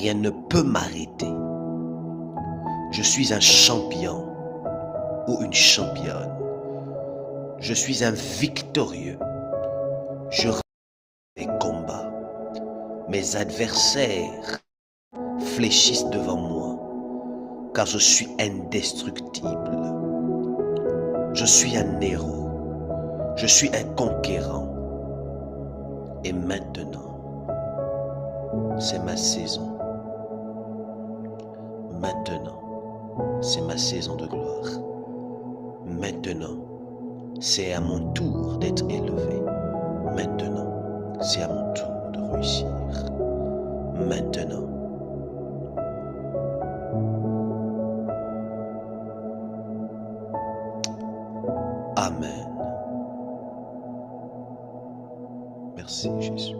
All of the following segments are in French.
Rien ne peut m'arrêter. Je suis un champion ou une championne. Je suis un victorieux. Je remporte mes combats. Mes adversaires fléchissent devant moi, car je suis indestructible. Je suis un héros. Je suis un conquérant. Et maintenant, c'est ma saison. Maintenant, c'est ma saison de gloire. Maintenant, c'est à mon tour d'être élevé. Maintenant, c'est à mon tour de réussir. Maintenant. Amen. Merci Jésus.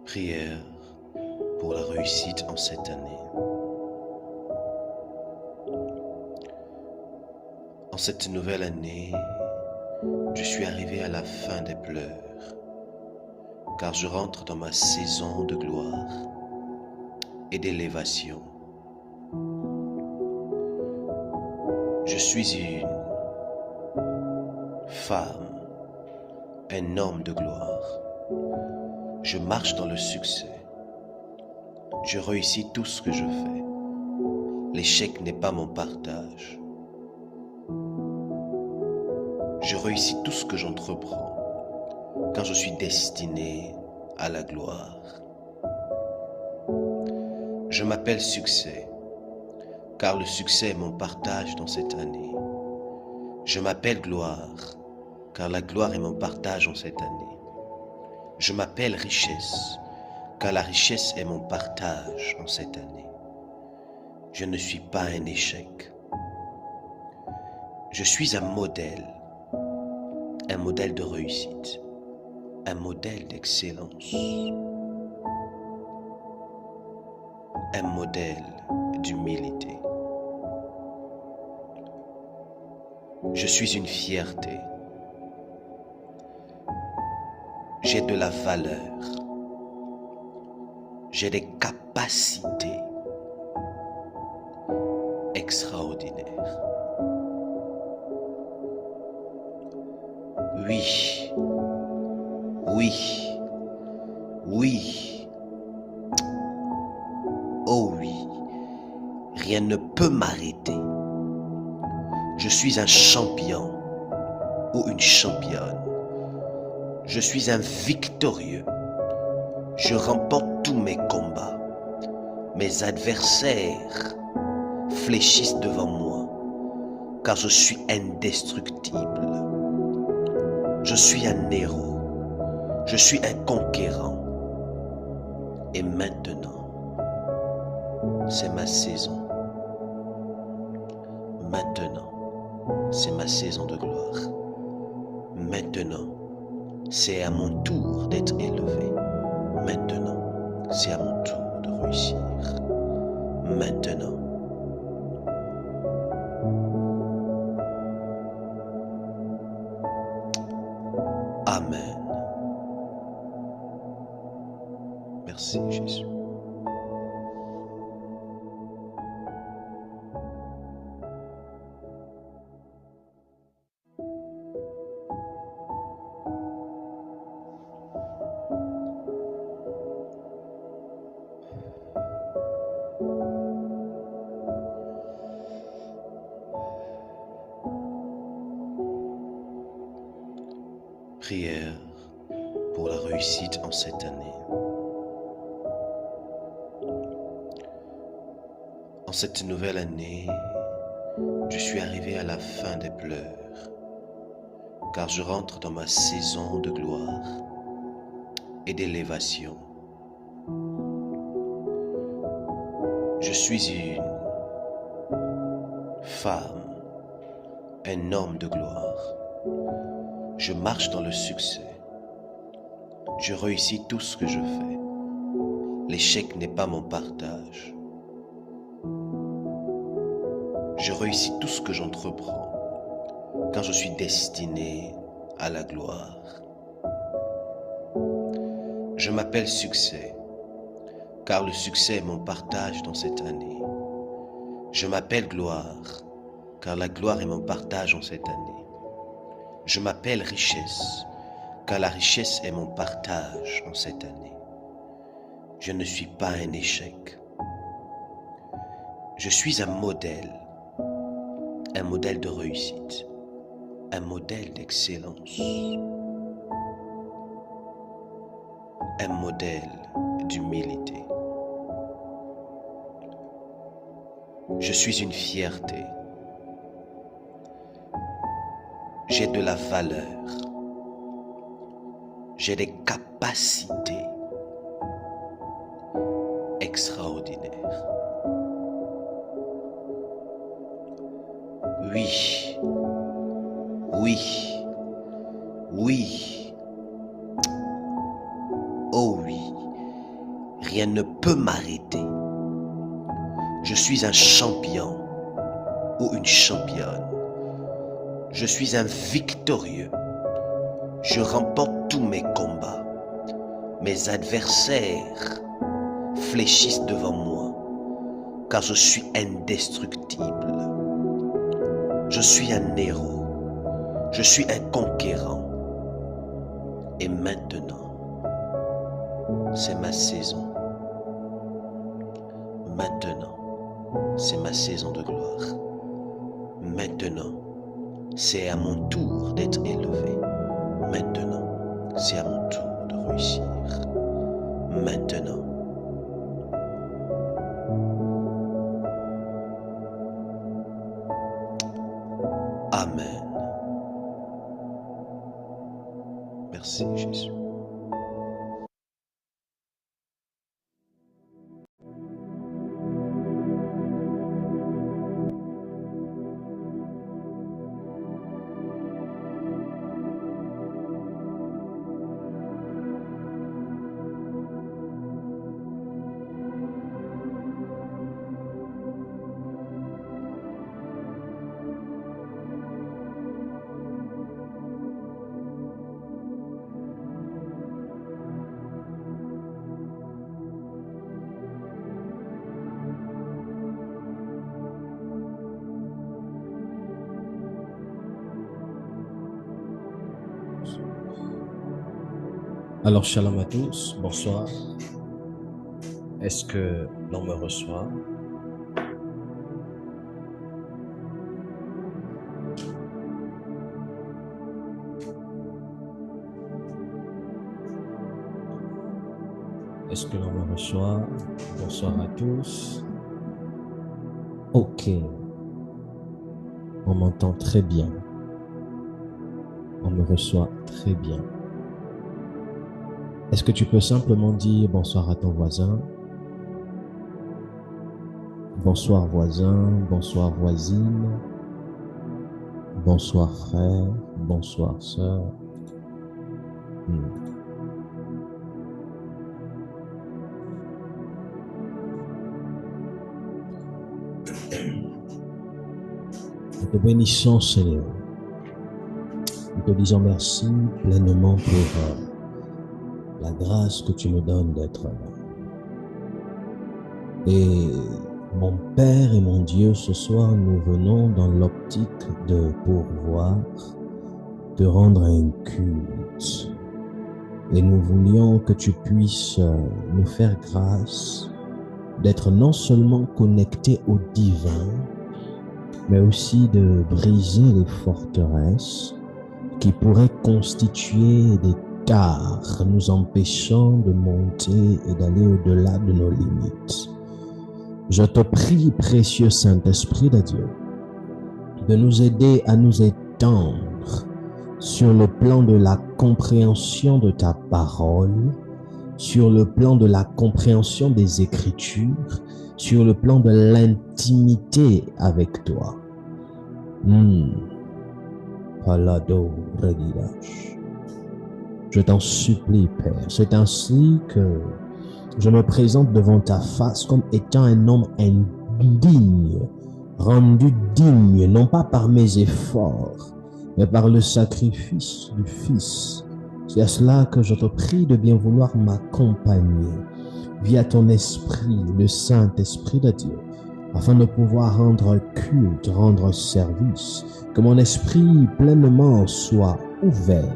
Prière pour la réussite en cette année. En cette nouvelle année, je suis arrivé à la fin des pleurs, car je rentre dans ma saison de gloire et d'élévation. Je suis une femme, un homme de gloire. Je marche dans le succès. Je réussis tout ce que je fais. L'échec n'est pas mon partage. Je réussis tout ce que j'entreprends, car je suis destiné à la gloire. Je m'appelle succès, car le succès est mon partage dans cette année. Je m'appelle gloire, car la gloire est mon partage en cette année. Je m'appelle richesse, car la richesse est mon partage en cette année. Je ne suis pas un échec. Je suis un modèle de réussite, un modèle d'excellence, un modèle d'humilité. Je suis une fierté. J'ai de la valeur. J'ai des capacités extraordinaires. Oui, oui, oui. Oh oui, rien ne peut m'arrêter. Je suis un champion ou une championne. Je suis un victorieux. Je remporte tous mes combats. Mes adversaires fléchissent devant moi, car je suis indestructible. Je suis un héros. Je suis un conquérant. Et maintenant, c'est ma saison. Maintenant, c'est ma saison de gloire. Maintenant, c'est à mon tour d'être élevé. Maintenant, c'est à mon tour de réussir. Maintenant. Amen. Merci Jésus. Prière pour la réussite en cette année. En cette nouvelle année, je suis arrivé à la fin des pleurs, car je rentre dans ma saison de gloire et d'élévation. Je suis une femme, un homme de gloire. Je marche dans le succès. Je réussis tout ce que je fais. L'échec n'est pas mon partage. Je réussis tout ce que j'entreprends quand je suis destiné à la gloire. Je m'appelle succès, car le succès est mon partage dans cette année. Je m'appelle gloire, car la gloire est mon partage en cette année. Je m'appelle richesse, car la richesse est mon partage en cette année. Je ne suis pas un échec. Je suis un modèle de réussite, un modèle d'excellence, un modèle d'humilité. Je suis une fierté. J'ai de la valeur. J'ai des capacités extraordinaires. Oui, oui, oui. Oh oui, rien ne peut m'arrêter. Je suis un champion ou une championne. Je suis un victorieux. Je remporte tous mes combats. Mes adversaires fléchissent devant moi, car je suis indestructible. Je suis un héros. Je suis un conquérant. Et maintenant, c'est ma saison. Maintenant, c'est ma saison de gloire. Maintenant, c'est à mon tour d'être élevé. Maintenant, c'est à mon tour de réussir. Maintenant. Amen. Merci Jésus. Alors, shalom à tous, bonsoir. Est-ce que l'on me reçoit? Est-ce que l'on me reçoit? Bonsoir à tous. Ok. On m'entend très bien. On me reçoit très bien. Est-ce que tu peux simplement dire bonsoir à ton voisin? Bonsoir voisin, bonsoir voisine, bonsoir frère, bonsoir sœur. Nous te bénissons Seigneur. Nous te disons merci pleinement pour la grâce que tu me donnes d'être là. Et mon Père et mon Dieu, ce soir, nous venons dans l'optique de pouvoir te rendre un culte. Et nous voulions que tu puisses nous faire grâce d'être non seulement connectés au divin, mais aussi de briser les forteresses qui pourraient constituer des tares nous empêchant de monter et d'aller au-delà de nos limites. Je te prie, précieux Saint-Esprit de Dieu, de nous aider à nous étendre sur le plan de la compréhension de ta parole, sur le plan de la compréhension des Écritures, sur le plan de l'intimité avec toi. Palado Regidash. Je t'en supplie, Père, c'est ainsi que je me présente devant ta face comme étant un homme indigne, rendu digne, non pas par mes efforts, mais par le sacrifice du Fils. C'est à cela que je te prie de bien vouloir m'accompagner via ton esprit, le Saint-Esprit de Dieu, afin de pouvoir rendre culte, rendre service, que mon esprit pleinement soit ouvert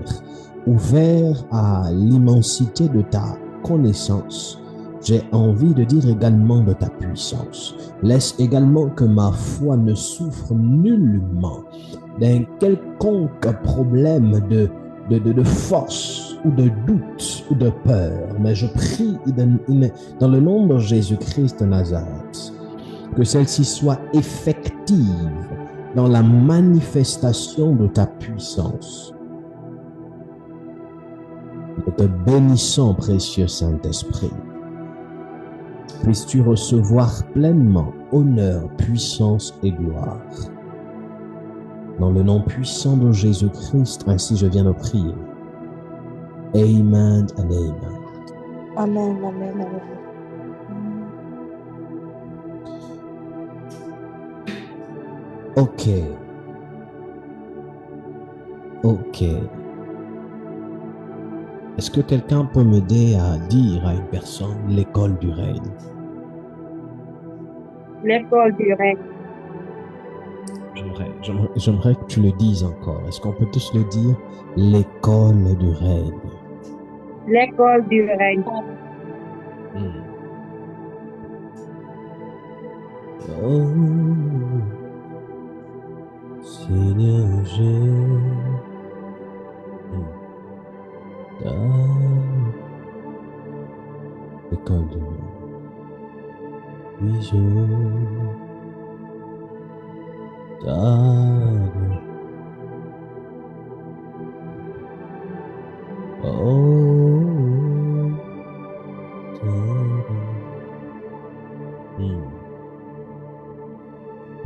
à l'immensité de ta connaissance. J'ai envie de dire également de ta puissance. Laisse également que ma foi ne souffre nullement d'un quelconque problème de force ou de doute ou de peur. Mais je prie dans le nom de Jésus-Christ de Nazareth que celle-ci soit effective dans la manifestation de ta puissance. Nous te bénissons, précieux Saint-Esprit. Puisses-tu recevoir pleinement honneur, puissance et gloire. Dans le nom puissant de Jésus-Christ, ainsi je viens de prier. Amen and amen. Amen, amen, amen. Ok. Est-ce que quelqu'un peut m'aider à dire à une personne l'école du règne? L'école du règne. J'aimerais que tu le dises encore. Est-ce qu'on peut tous le dire? L'école du règne. L'école du règne. Oh, Seigneur, l'école du règne. Oui, je t'adore. Oh,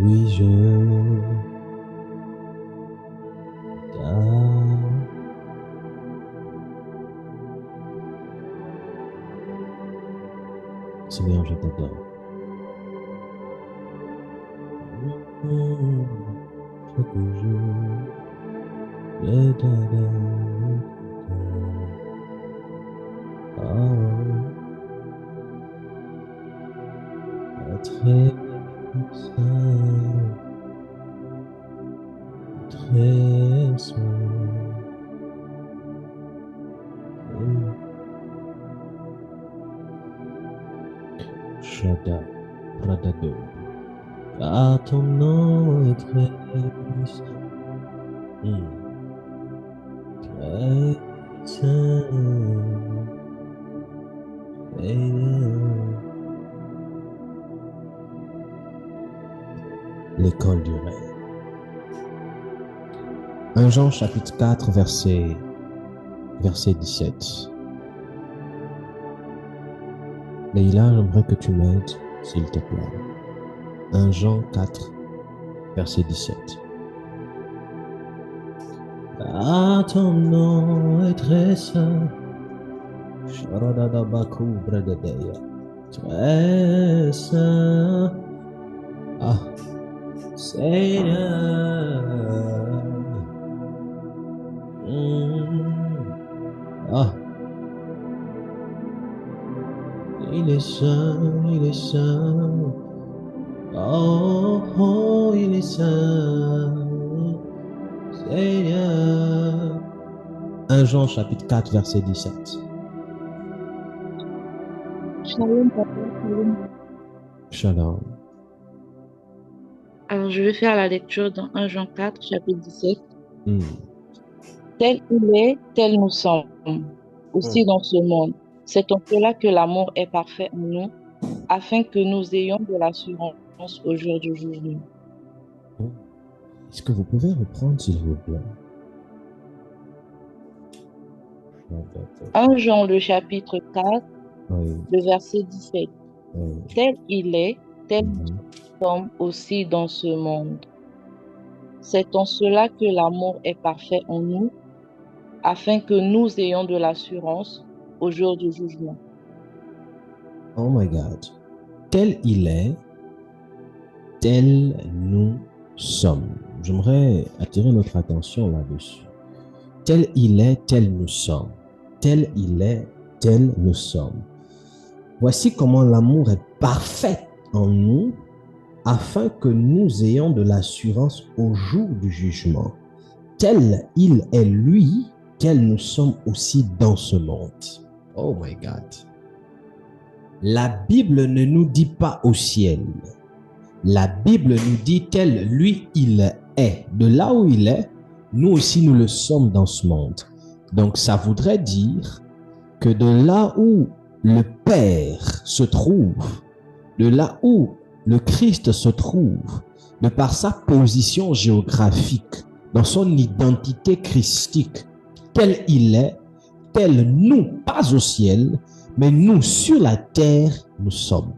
oui, je t'adore. Seigneur, je t'adore. Chaque jour, je t'adore. Très saint, très saint. Shada, Radado. Car ton nom est très saint. Très saint. L'école du règne. 1 Jean chapitre 4 verset 17. Leïla, j'aimerais que tu m'aides, s'il te plaît. 1 Jean 4 verset 17. Ah, ton nom est très saint. Très saint. Ah, Seigneur. Ah, il est saint, il est saint. Oh, oh, il est saint, Seigneur. 1 Jean chapitre 4 verset 17. Shalom, papa, shalom. Shalom. Alors, je vais faire la lecture dans 1 Jean 4, chapitre 17. Tel il est, tel nous sommes, aussi dans ce monde. C'est en cela que l'amour est parfait en nous, afin que nous ayons de l'assurance au jour du jugement. Est-ce que vous pouvez reprendre, s'il vous plaît? 1 Jean, le chapitre 4, Oui. le verset 17. Oui. Tel il est, tel nous sommes aussi dans ce monde. C'est en cela que l'amour est parfait en nous, afin que nous ayons de l'assurance au jour du jugement. Oh my God. Tel il est, tel nous sommes. J'aimerais attirer notre attention là-dessus. Tel il est, tel nous sommes. Tel il est, tel nous sommes. Voici comment l'amour est parfait en nous, afin que nous ayons de l'assurance au jour du jugement. Tel il est lui, tel nous sommes aussi dans ce monde. Oh my God. La Bible ne nous dit pas au ciel. La Bible nous dit tel lui il est. De là où il est, nous aussi nous le sommes dans ce monde. Donc ça voudrait dire que de là où le Père se trouve, de là où le Christ se trouve, de par sa position géographique, dans son identité christique, tel il est, tel nous, pas au ciel, mais nous, sur la terre, nous sommes.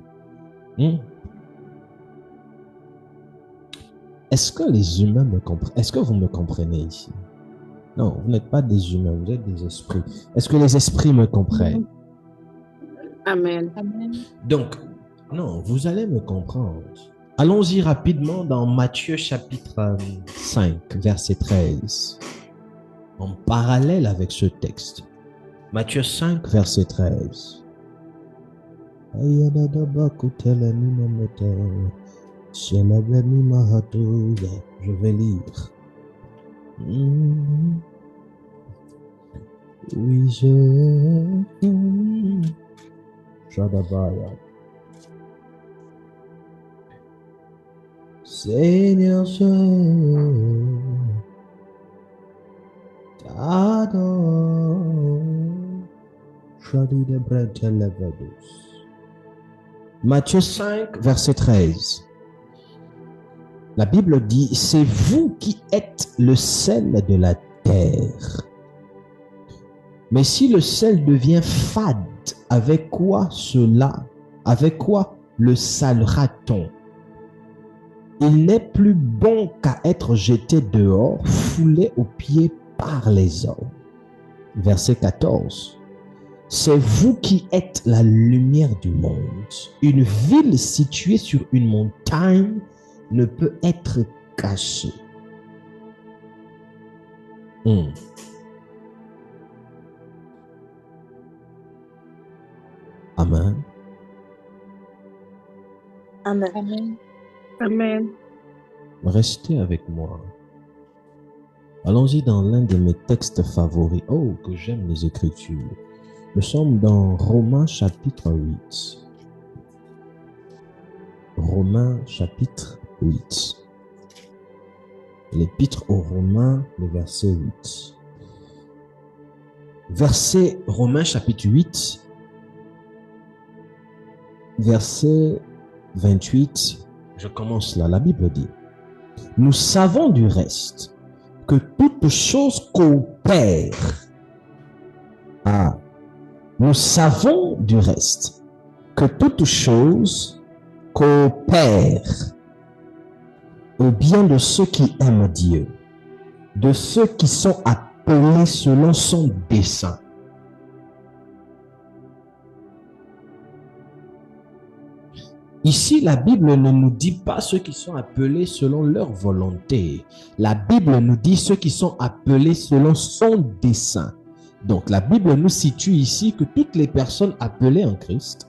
Est-ce que les humains me comprennent? Est-ce que vous me comprenez ici? Non, vous n'êtes pas des humains, vous êtes des esprits. Est-ce que les esprits me comprennent? Amen. Amen. Donc, non, vous allez me comprendre. Allons-y rapidement dans Matthieu chapitre 5, verset 13. En parallèle avec ce texte. Matthieu 5, verset 13. Je vais lire. Oui, Shadabaya. Seigneur, je t'adore. Matthieu 5, verset 13. La Bible dit, c'est vous qui êtes le sel de la terre. Mais si le sel devient fade, avec quoi le salera-t-on? Il n'est plus bon qu'à être jeté dehors, foulé aux pieds par les hommes. Verset 14. C'est vous qui êtes la lumière du monde. Une ville située sur une montagne ne peut être cachée. Amen. Amen. Amen. Amen. Restez avec moi. Allons-y dans l'un de mes textes favoris. Oh, que j'aime les Écritures. Nous sommes dans Romains chapitre 8. Romains chapitre 8. L'épître aux Romains, le verset 8. Verset Romains chapitre 8, verset 28. Je commence là. La Bible dit, nous savons du reste que toute chose coopère. Nous savons du reste que toute chose coopère au bien de ceux qui aiment Dieu, de ceux qui sont appelés selon son dessein. Ici, la Bible ne nous dit pas ceux qui sont appelés selon leur volonté. La Bible nous dit ceux qui sont appelés selon son dessein. Donc, la Bible nous situe ici que toutes les personnes appelées en Christ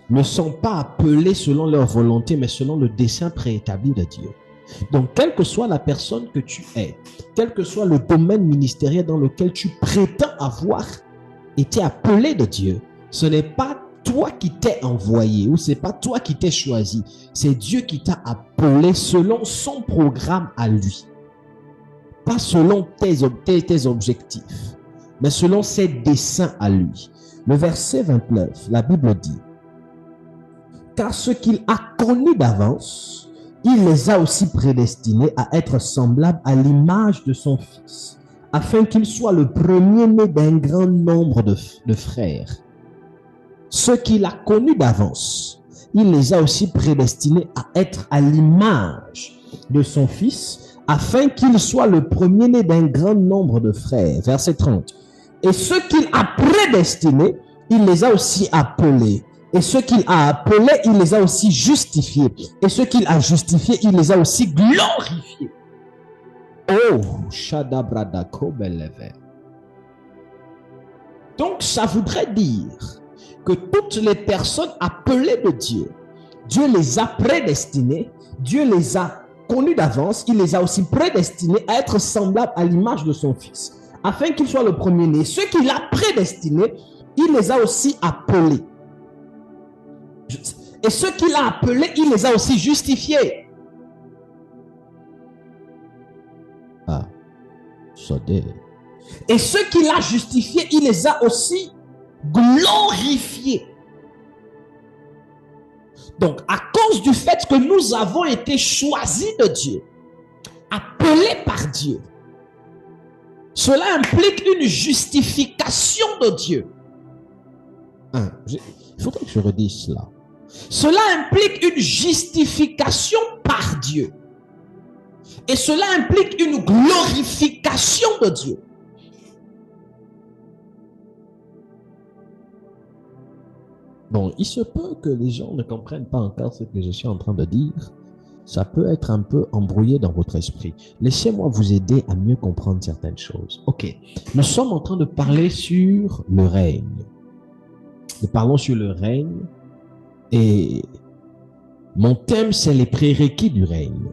ne sont pas appelées selon leur volonté, mais selon le dessein préétabli de Dieu. Donc, quelle que soit la personne que tu es, quel que soit le domaine ministériel dans lequel tu prétends avoir été appelé de Dieu, ce n'est pas toi qui t'es envoyé ou c'est pas toi qui t'es choisi. C'est Dieu qui t'a appelé selon son programme à lui. Pas selon tes objectifs, mais selon ses desseins à lui. Le verset 29, la Bible dit, car ce qu'il a connu d'avance, il les a aussi prédestinés à être semblables à l'image de son Fils, afin qu'il soit le premier-né d'un grand nombre de frères. Ce qu'il a connu d'avance, il les a aussi prédestinés à être à l'image de son Fils, afin qu'il soit le premier-né d'un grand nombre de frères. Verset 30. Et ceux qu'il a prédestinés, il les a aussi appelés. Et ceux qu'il a appelés, il les a aussi justifiés. Et ceux qu'il a justifiés, il les a aussi glorifiés. Oh, Shadabradako Beleve. Donc, ça voudrait dire que toutes les personnes appelées de Dieu, Dieu les a prédestinées, Dieu les a connues d'avance, il les a aussi prédestinés à être semblables à l'image de son Fils, afin qu'il soit le premier-né. Ceux qu'il a prédestinés, il les a aussi appelés. Et ceux qu'il a appelés, il les a aussi justifiés. Ah, Sodé. Et ceux qu'il a justifiés, il les a aussi glorifiés. Donc, à cause du fait que nous avons été choisis de Dieu, appelés par Dieu, cela implique une justification de Dieu. Il faudrait que je redise cela. Cela implique une justification par Dieu. Et cela implique une glorification de Dieu. Bon, il se peut que les gens ne comprennent pas encore ce que je suis en train de dire. Ça peut être un peu embrouillé dans votre esprit. Laissez-moi vous aider à mieux comprendre certaines choses. Ok, nous sommes en train de parler sur le règne. Nous parlons sur le règne et mon thème, c'est les prérequis du règne.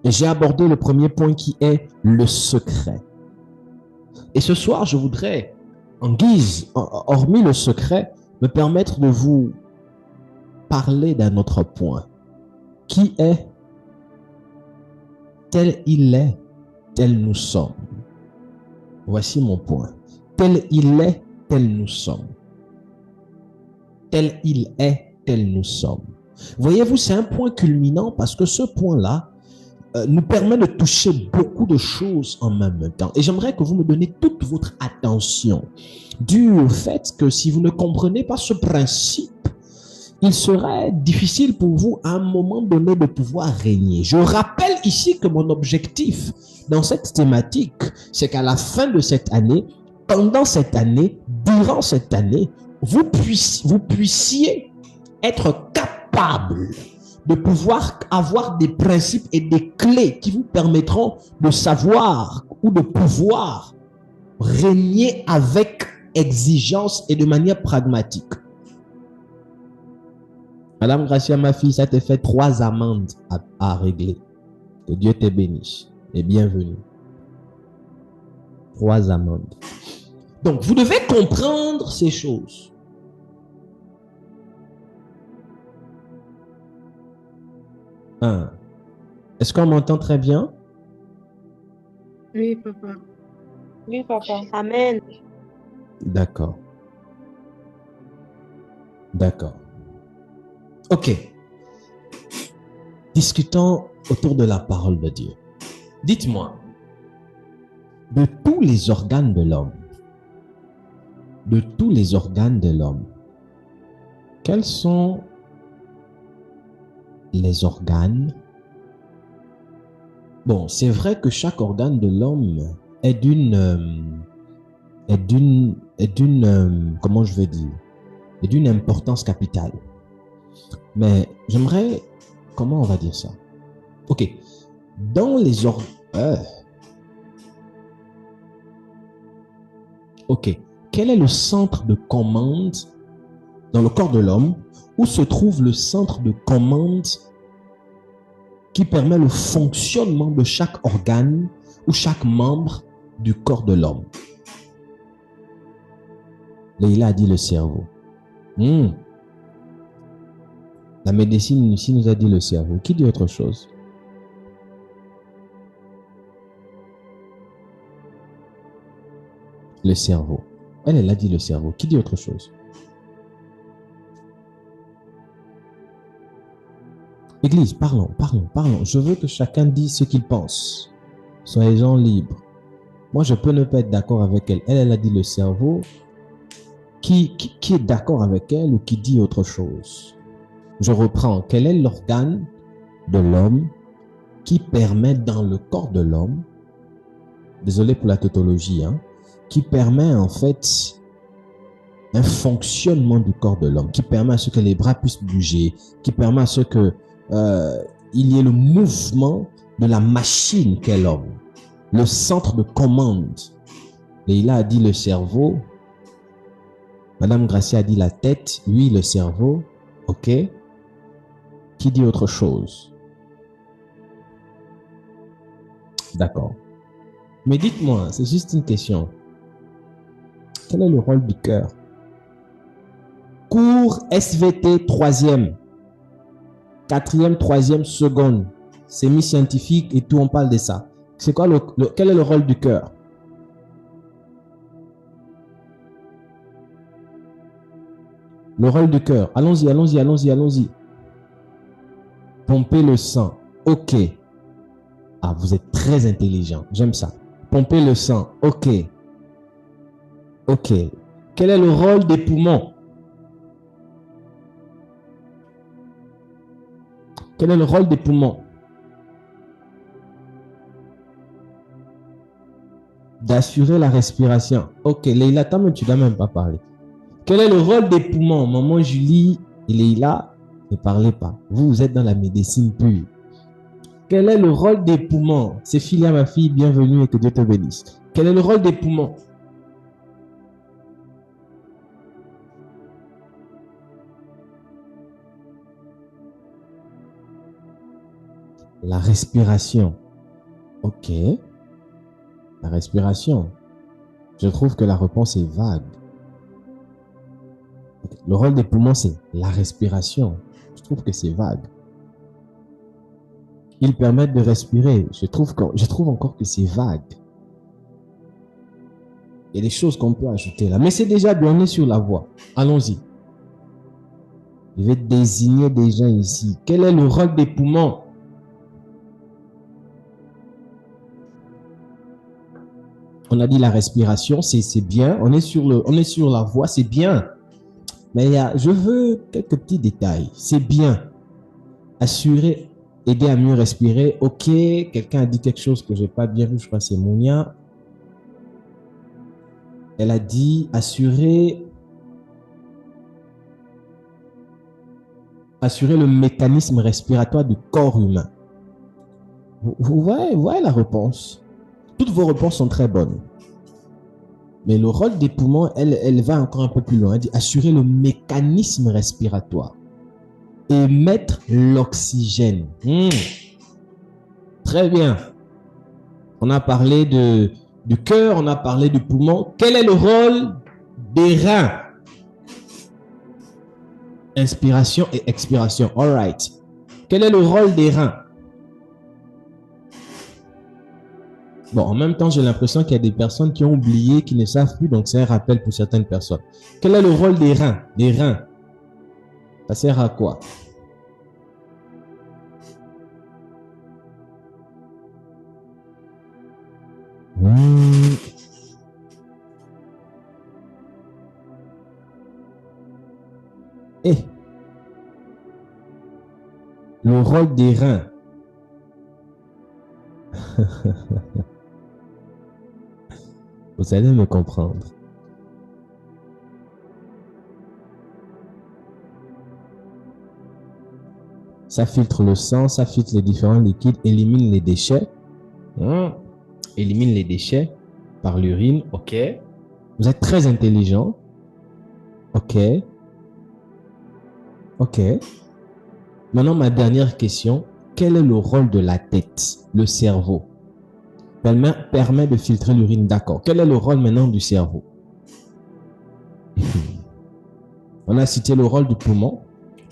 Et j'ai abordé le premier point qui est le secret. Et ce soir, je voudrais, en guise, hormis le secret, me permettre de vous parler d'un autre point, qui est tel il est, tel nous sommes. Voici mon point. Tel il est, tel nous sommes. Tel il est, tel nous sommes. Voyez-vous, c'est un point culminant parce que ce point-là nous permet de toucher beaucoup de choses en même temps. Et j'aimerais que vous me donniez toute votre attention, dû au fait que si vous ne comprenez pas ce principe, il serait difficile pour vous à un moment donné de pouvoir régner. Je rappelle ici que mon objectif dans cette thématique, c'est qu'à la fin de cette année, pendant cette année, durant cette année, vous puissiez être capable de pouvoir avoir des principes et des clés qui vous permettront de savoir ou de pouvoir régner avec exigence et de manière pragmatique. Madame Gracia, ma fille, ça te fait 3 amendes à régler. Que Dieu te bénisse et bienvenue. 3 amendes. Donc, vous devez comprendre ces choses. Est-ce qu'on m'entend très bien? Oui, papa. Oui, papa. Amen. D'accord. D'accord. Ok. Discutons autour de la parole de Dieu. Dites-moi, de tous les organes de l'homme, quels sont les organes? Bon, c'est vrai que chaque organe de l'homme est comment je vais dire, est d'une importance capitale. Mais j'aimerais, comment on va dire ça? Ok, dans les organes, ok, quel est le centre de commande dans le corps de l'homme? Où se trouve le centre de commande qui permet le fonctionnement de chaque organe ou chaque membre du corps de l'homme? Leïla a dit le cerveau. La médecine ici nous a dit le cerveau. Qui dit autre chose? Le cerveau. Elle a dit le cerveau. Qui dit autre chose? Église, parlons. Je veux que chacun dise ce qu'il pense. Soyez-en libres. Moi, je peux ne pas être d'accord avec elle. Elle a dit le cerveau. Qui est d'accord avec elle ou qui dit autre chose? Je reprends. Quel est l'organe de l'homme qui permet dans le corps de l'homme, désolé pour la tautologie, qui permet en fait un fonctionnement du corps de l'homme, qui permet à ce que les bras puissent bouger, qui permet à ce que il y ait le mouvement de la machine qu'est l'homme, le centre de commande. Leïla a dit le cerveau, Madame Gracia a dit la tête, lui le cerveau, ok? Qui dit autre chose? D'accord. Mais dites-moi, c'est juste une question. Quel est le rôle du cœur? Cours SVT 3e, 4e, 3e, seconde, semi-scientifique et tout, on parle de ça. C'est quoi quel est le rôle du cœur? Le rôle du cœur. Allons-y, allons-y, allons-y, allons-y. Pomper le sang. Ok. Ah, vous êtes très intelligent. J'aime ça. Pomper le sang. Ok. Ok. Quel est le rôle des poumons? Quel est le rôle des poumons? D'assurer la respiration. Ok, Leïla, mais tu ne dois même pas parler. Quel est le rôle des poumons? Maman Julie et Leïla, ne parlez pas. Vous êtes dans la médecine pure. Quel est le rôle des poumons? C'est Philia, ma fille, bienvenue et que Dieu te bénisse. Quel est le rôle des poumons? La respiration. Ok. La respiration. Je trouve que la réponse est vague. Le rôle des poumons, c'est la respiration. Je trouve que c'est vague. Ils permettent de respirer. Je trouve encore que c'est vague. Il y a des choses qu'on peut ajouter là. Mais c'est déjà bien, on est sur la voie. Allons-y. Je vais désigner des gens ici. Quel est le rôle des poumons? On a dit la respiration, c'est bien. On est sur la voie, c'est bien. Mais je veux quelques petits détails. C'est bien. Assurer, aider à mieux respirer. Ok, quelqu'un a dit quelque chose que je n'ai pas bien vu, je crois que c'est Mounia. Elle a dit assurer le mécanisme respiratoire du corps humain. Vous voyez la réponse. Toutes vos réponses sont très bonnes. Mais le rôle des poumons, elle va encore un peu plus loin. Elle dit assurer le mécanisme respiratoire. Émettre l'oxygène. Très bien. On a parlé du cœur, on a parlé du poumon. Quel est le rôle des reins? Inspiration et expiration. All right. Quel est le rôle des reins? Bon, en même temps, j'ai l'impression qu'il y a des personnes qui ont oublié, qui ne savent plus, donc c'est un rappel pour certaines personnes. Quel est le rôle des reins? Des reins. Ça sert à quoi? Le rôle des reins. Vous allez me comprendre. Ça filtre le sang, ça filtre les différents liquides, élimine les déchets. Élimine les déchets par l'urine. Ok. Vous êtes très intelligent. Ok. Ok. Maintenant, ma dernière question. Quel est le rôle de la tête, le cerveau? Permet de filtrer l'urine, d'accord. Quel est le rôle maintenant du cerveau? On a cité le rôle du poumon,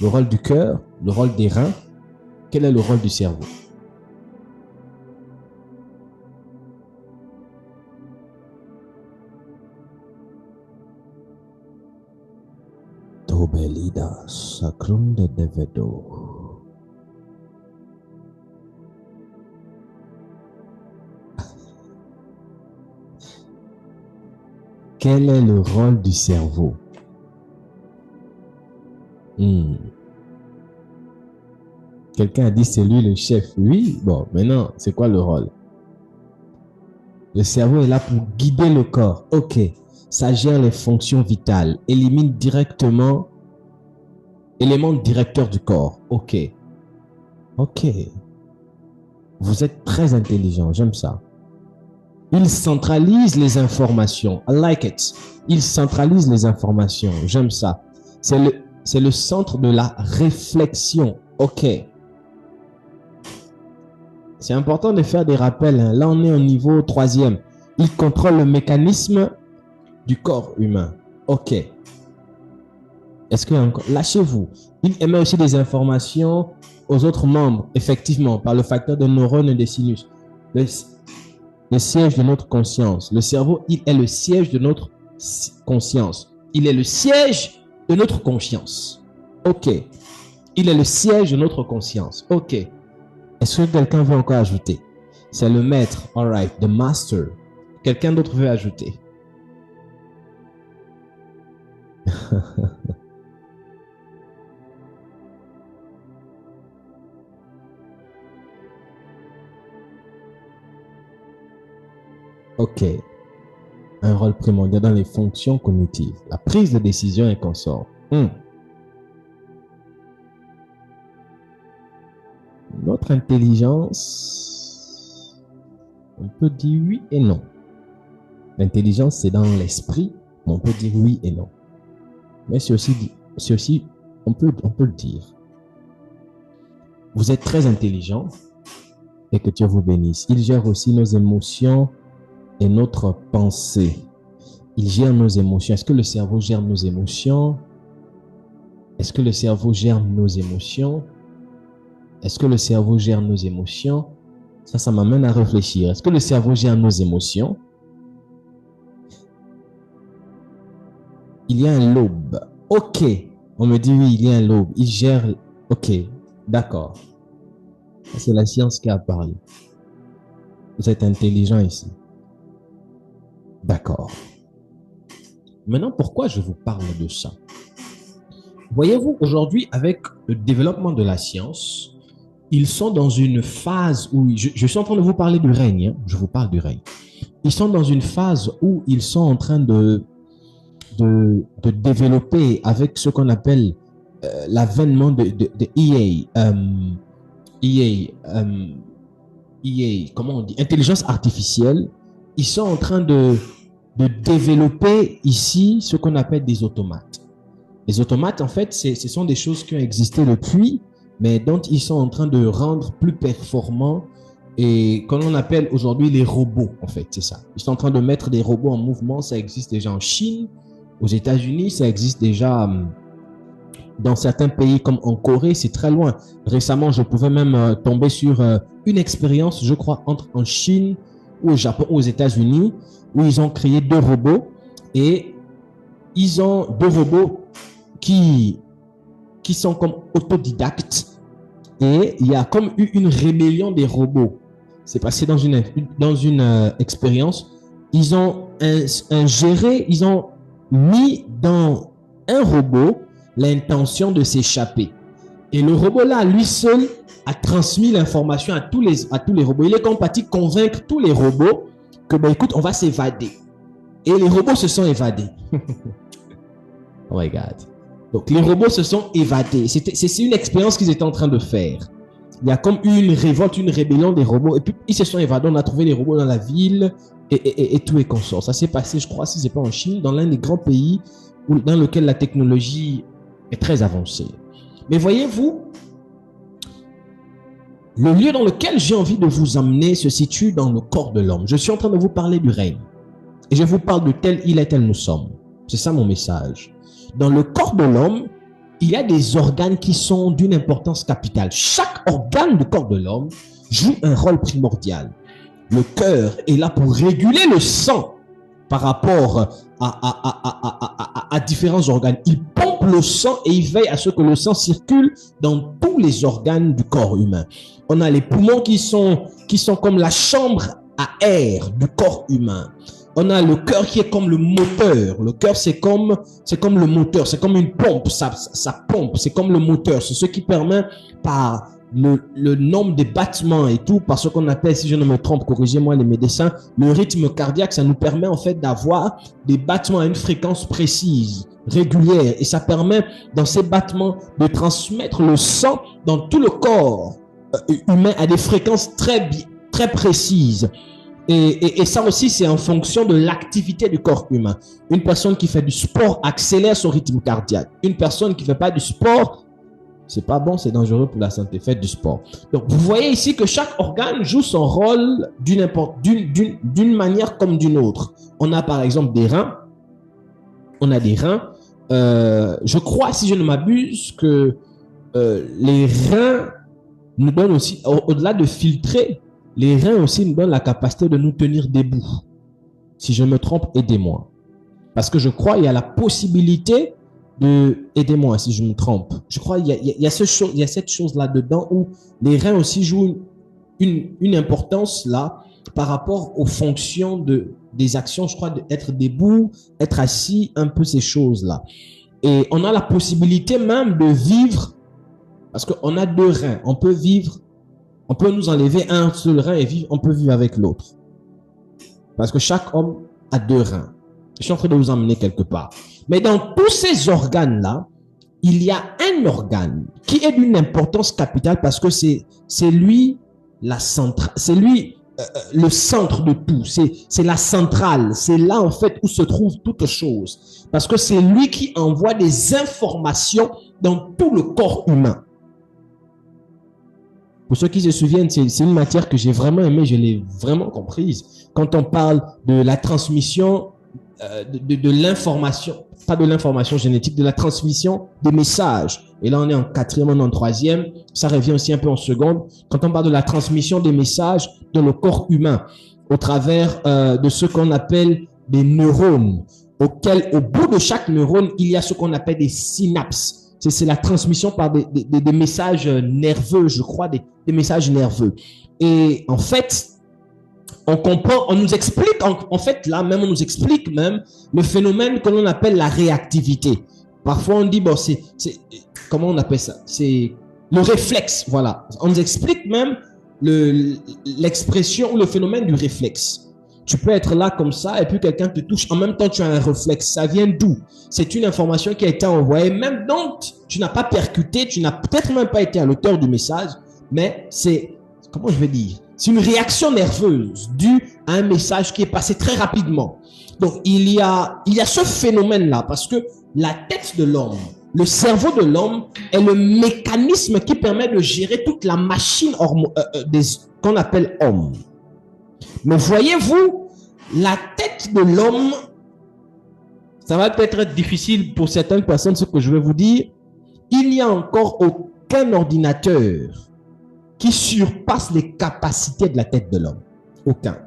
le rôle du cœur, le rôle des reins. Quel est le rôle du cerveau? Tobelida sacrum de devedo. Quel est le rôle du cerveau? Quelqu'un a dit c'est lui le chef. Oui, bon, maintenant, c'est quoi le rôle? Le cerveau est là pour guider le corps. Ok, ça gère les fonctions vitales, élimine directement élément directeur du corps. Ok, ok. Vous êtes très intelligent, j'aime ça. Il centralise les informations. I like it. Il centralise les informations, j'aime ça. C'est le centre de la réflexion. Ok. C'est important de faire des rappels. Hein. Là, on est au niveau 3e. Il contrôle le mécanisme du corps humain. Ok. Est-ce que encore... Lâchez-vous. Il émet aussi des informations aux autres membres, effectivement, par le facteur de neurones et des sinus. Le siège de notre conscience. Le cerveau, il est le siège de notre conscience. Il est le siège de notre conscience. Ok. Il est le siège de notre conscience. Ok. Est-ce que quelqu'un veut encore ajouter? C'est le maître. All right. The master. Quelqu'un d'autre veut ajouter? Ok. Un rôle primordial dans les fonctions cognitives. La prise de décision et consort. Notre intelligence, on peut dire oui et non. L'intelligence, c'est dans l'esprit, mais on peut dire oui et non. Mais c'est aussi, on peut le dire. Vous êtes très intelligent et que Dieu vous bénisse. Il gère aussi nos émotions et notre pensée. Il gère nos émotions. Est-ce que le cerveau gère nos émotions? Est-ce que le cerveau gère nos émotions? Est-ce que le cerveau gère nos émotions? Ça m'amène à réfléchir. Est-ce que le cerveau gère nos émotions? Il y a un lobe. Ok. On me dit oui, il y a un lobe. Il gère... Ok. D'accord. C'est la science qui a parlé. Vous êtes intelligent ici. D'accord. Maintenant, pourquoi je vous parle de ça? Voyez-vous, aujourd'hui, avec le développement de la science, ils sont dans une phase où... Je suis en train de vous parler du règne. Hein, je vous parle du règne. Ils sont dans une phase où ils sont en train de développer avec ce qu'on appelle l'avènement de EA. Comment on dit? Intelligence artificielle. Ils sont en train de développer ici ce qu'on appelle des automates. Les automates, en fait, ce sont des choses qui ont existé depuis, mais dont ils sont en train de rendre plus performants et qu'on on appelle aujourd'hui les robots, en fait, c'est ça. Ils sont en train de mettre des robots en mouvement, ça existe déjà en Chine, aux États-Unis, ça existe déjà dans certains pays comme en Corée, c'est très loin. Récemment, je pouvais même tomber sur une expérience, je crois, en Chine ou au Japon ou aux États-Unis, où ils ont créé 2 robots et ils ont 2 robots qui sont comme autodidactes et il y a comme eu une rébellion des robots. C'est passé dans une expérience. Ils ont ingéré, ils ont mis dans un robot l'intention de s'échapper. Et le robot là, lui seul, a transmis l'information à tous les robots. Il est comme parti convaincre tous les robots que, ben écoute, on va s'évader. Et les robots se sont évadés. Oh my God. Donc, les robots se sont évadés. C'est une expérience qu'ils étaient en train de faire. Il y a comme eu une révolte, une rébellion des robots. Et puis, ils se sont évadés. On a trouvé les robots dans la ville et tout est consort. Ça s'est passé, je crois, si ce n'est pas en Chine, dans l'un des grands pays dans lequel la technologie est très avancée. Mais voyez-vous, le lieu dans lequel j'ai envie de vous emmener se situe dans le corps de l'homme. Je suis en train de vous parler du règne. Et je vous parle de tel il est, tel nous sommes. C'est ça mon message. Dans le corps de l'homme, il y a des organes qui sont d'une importance capitale. Chaque organe du corps de l'homme joue un rôle primordial. Le cœur est là pour réguler le sang par rapport à différents organes. Il pompe le sang et il veille à ce que le sang circule dans tous les organes du corps humain. On a les poumons qui sont comme la chambre à air du corps humain. On a le cœur qui est comme le moteur. Le cœur, c'est comme le moteur. C'est comme une pompe. Ça pompe. C'est comme le moteur. C'est ce qui permet par le nombre de battements et tout, par ce qu'on appelle, si je ne me trompe, corrigez-moi les médecins, le rythme cardiaque, ça nous permet en fait d'avoir des battements à une fréquence précise, régulière. Et ça permet, dans ces battements, de transmettre le sang dans tout le corps humain à des fréquences très précises. Et ça aussi, c'est en fonction de l'activité du corps humain. Une personne qui fait du sport accélère son rythme cardiaque. Une personne qui ne fait pas du sport, c'est pas bon, c'est dangereux pour la santé. Faites du sport. Donc, vous voyez ici que chaque organe joue son rôle d'une manière comme d'une autre. On a par exemple des reins. On a des reins. Je crois, si je ne m'abuse, que les reins nous donnent aussi, au-delà de filtrer, les reins aussi nous donnent la capacité de nous tenir debout. Si je me trompe, aidez-moi. Parce que je crois qu'il y a la possibilité aidez-moi si je me trompe. Je crois qu'il y a cette chose là-dedans où les reins aussi jouent une importance là par rapport aux fonctions des actions, je crois, d'être debout, être assis, un peu ces choses-là. Et on a la possibilité même de vivre, parce qu'on a deux reins. On peut nous enlever un seul rein et on peut vivre avec l'autre. Parce que chaque homme a deux reins. Je suis en train de vous emmener quelque part. Mais dans tous ces organes-là, il y a un organe qui est d'une importance capitale parce que c'est lui le centre de tout. C'est la centrale. C'est là, en fait, où se trouve toute chose. Parce que c'est lui qui envoie des informations dans tout le corps humain. Pour ceux qui se souviennent, c'est une matière que j'ai vraiment aimée, je l'ai vraiment comprise. Quand on parle de la transmission de l'information, pas de l'information génétique, de la transmission des messages. Et là, on est en 4e, on est en 3e. Ça revient aussi un peu en seconde. Quand on parle de la transmission des messages dans le corps humain, au travers de ce qu'on appelle des neurones, auxquels, au bout de chaque neurone, il y a ce qu'on appelle des synapses. C'est la transmission par des messages nerveux, je crois, des messages nerveux. Et en fait, on comprend, on nous explique, en fait, là même, on nous explique même le phénomène que l'on appelle la réactivité. Parfois, on dit, bon, comment on appelle ça? C'est le réflexe, voilà. On nous explique même l'expression ou le phénomène du réflexe. Tu peux être là comme ça et puis quelqu'un te touche. En même temps, tu as un réflexe. Ça vient d'où? C'est une information qui a été envoyée. Même donc, tu n'as pas percuté, tu n'as peut-être même pas été à l'auteur du message, mais c'est, comment je vais dire? C'est une réaction nerveuse due à un message qui est passé très rapidement. Donc, il y a ce phénomène-là parce que la tête de l'homme, le cerveau de l'homme est le mécanisme qui permet de gérer toute la machine qu'on appelle homme. Mais voyez-vous, la tête de l'homme, ça va peut-être être difficile pour certaines personnes, ce que je vais vous dire. Il n'y a encore aucun ordinateur qui surpasse les capacités de la tête de l'homme. Aucun.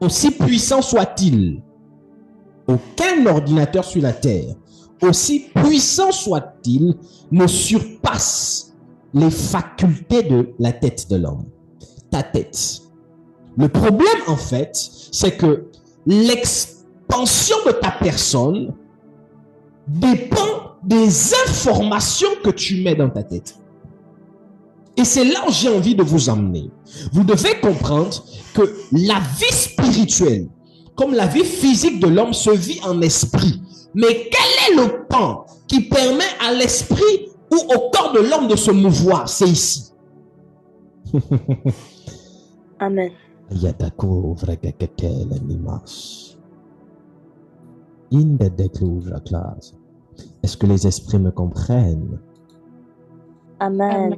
Aussi puissant soit-il, aucun ordinateur sur la terre, aussi puissant soit-il, ne surpasse les facultés de la tête de l'homme. Ta tête. Le problème, en fait, c'est que l'expansion de ta personne dépend des informations que tu mets dans ta tête. Et c'est là où j'ai envie de vous emmener. Vous devez comprendre que la vie spirituelle, comme la vie physique de l'homme, se vit en esprit. Mais quel est le pan qui permet à l'esprit ou au corps de l'homme de se mouvoir? C'est ici. Amen. Est-ce que les esprits me comprennent? Amen.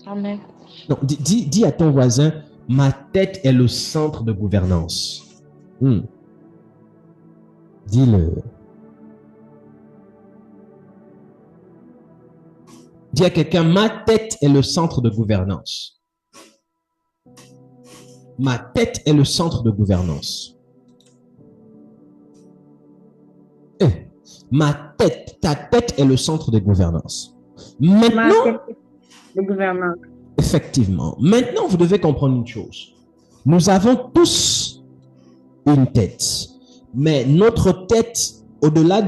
Amen. Donc, dis à ton voisin, ma tête est le centre de gouvernance. Dis-le. Dis à quelqu'un, ma tête est le centre de gouvernance. Ma tête est le centre de gouvernance. Ta tête est le centre de gouvernance. Maintenant, le gouvernement. Effectivement. Maintenant, vous devez comprendre une chose. Nous avons tous une tête. Mais notre tête, au-delà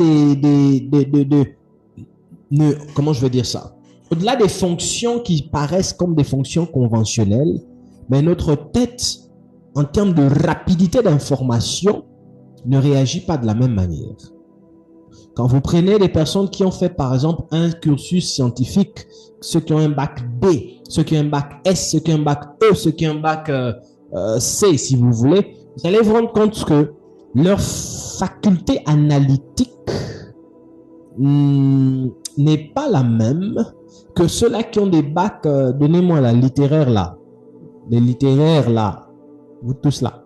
comment je veux dire ça? Au-delà des fonctions qui paraissent comme des fonctions conventionnelles, mais notre tête, en termes de rapidité d'information, ne réagit pas de la même manière. Quand vous prenez des personnes qui ont fait, par exemple, un cursus scientifique, ceux qui ont un bac B, ceux qui ont un bac S, ceux qui ont un bac E, ceux qui ont un bac C, si vous voulez, vous allez vous rendre compte que leur faculté analytique n'est pas la même que ceux-là qui ont des bacs, donnez-moi la littéraire là, les littéraires là, vous tous là.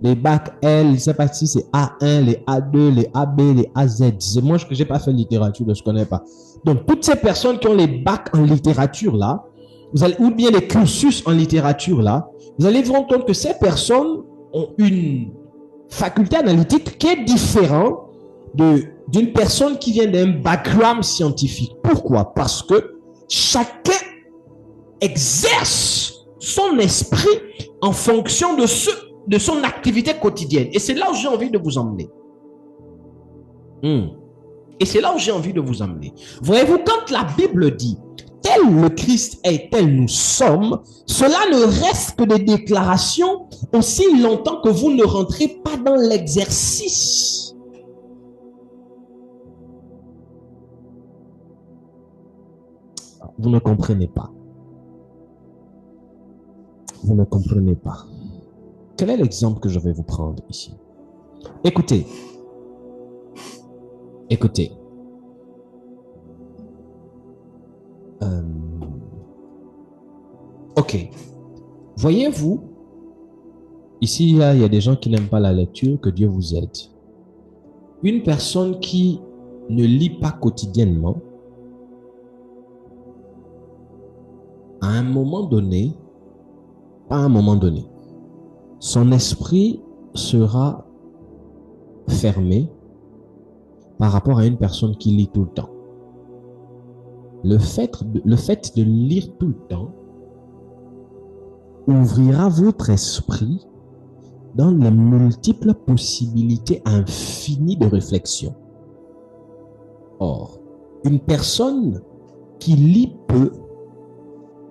Les bacs L, je ne sais pas si c'est A1, les A2, les AB, les AZ. C'est moi que je n'ai pas fait littérature, je ne connais pas. Donc, toutes ces personnes qui ont les bacs en littérature là, ou bien les cursus en littérature là, vous allez vous rendre compte que ces personnes ont une faculté analytique qui est différente d'une personne qui vient d'un background scientifique. Pourquoi? Parce que chacun exerce son esprit en fonction de son activité quotidienne. Et c'est là où j'ai envie de vous emmener. Et c'est là où j'ai envie de vous emmener. Voyez-vous, quand la Bible dit « tel le Christ est, tel nous sommes », cela ne reste que des déclarations aussi longtemps que vous ne rentrez pas dans l'exercice. Vous ne comprenez pas. Vous ne comprenez pas. Quel est l'exemple que je vais vous prendre ici? Écoutez. Écoutez. Ok. Voyez-vous, ici, il y a des gens qui n'aiment pas la lecture, que Dieu vous aide. Une personne qui ne lit pas quotidiennement, à un moment donné, pas à un moment donné, son esprit sera fermé par rapport à une personne qui lit tout le temps. Le fait de lire tout le temps ouvrira votre esprit dans les multiples possibilités infinies de réflexion. Or, une personne qui lit peu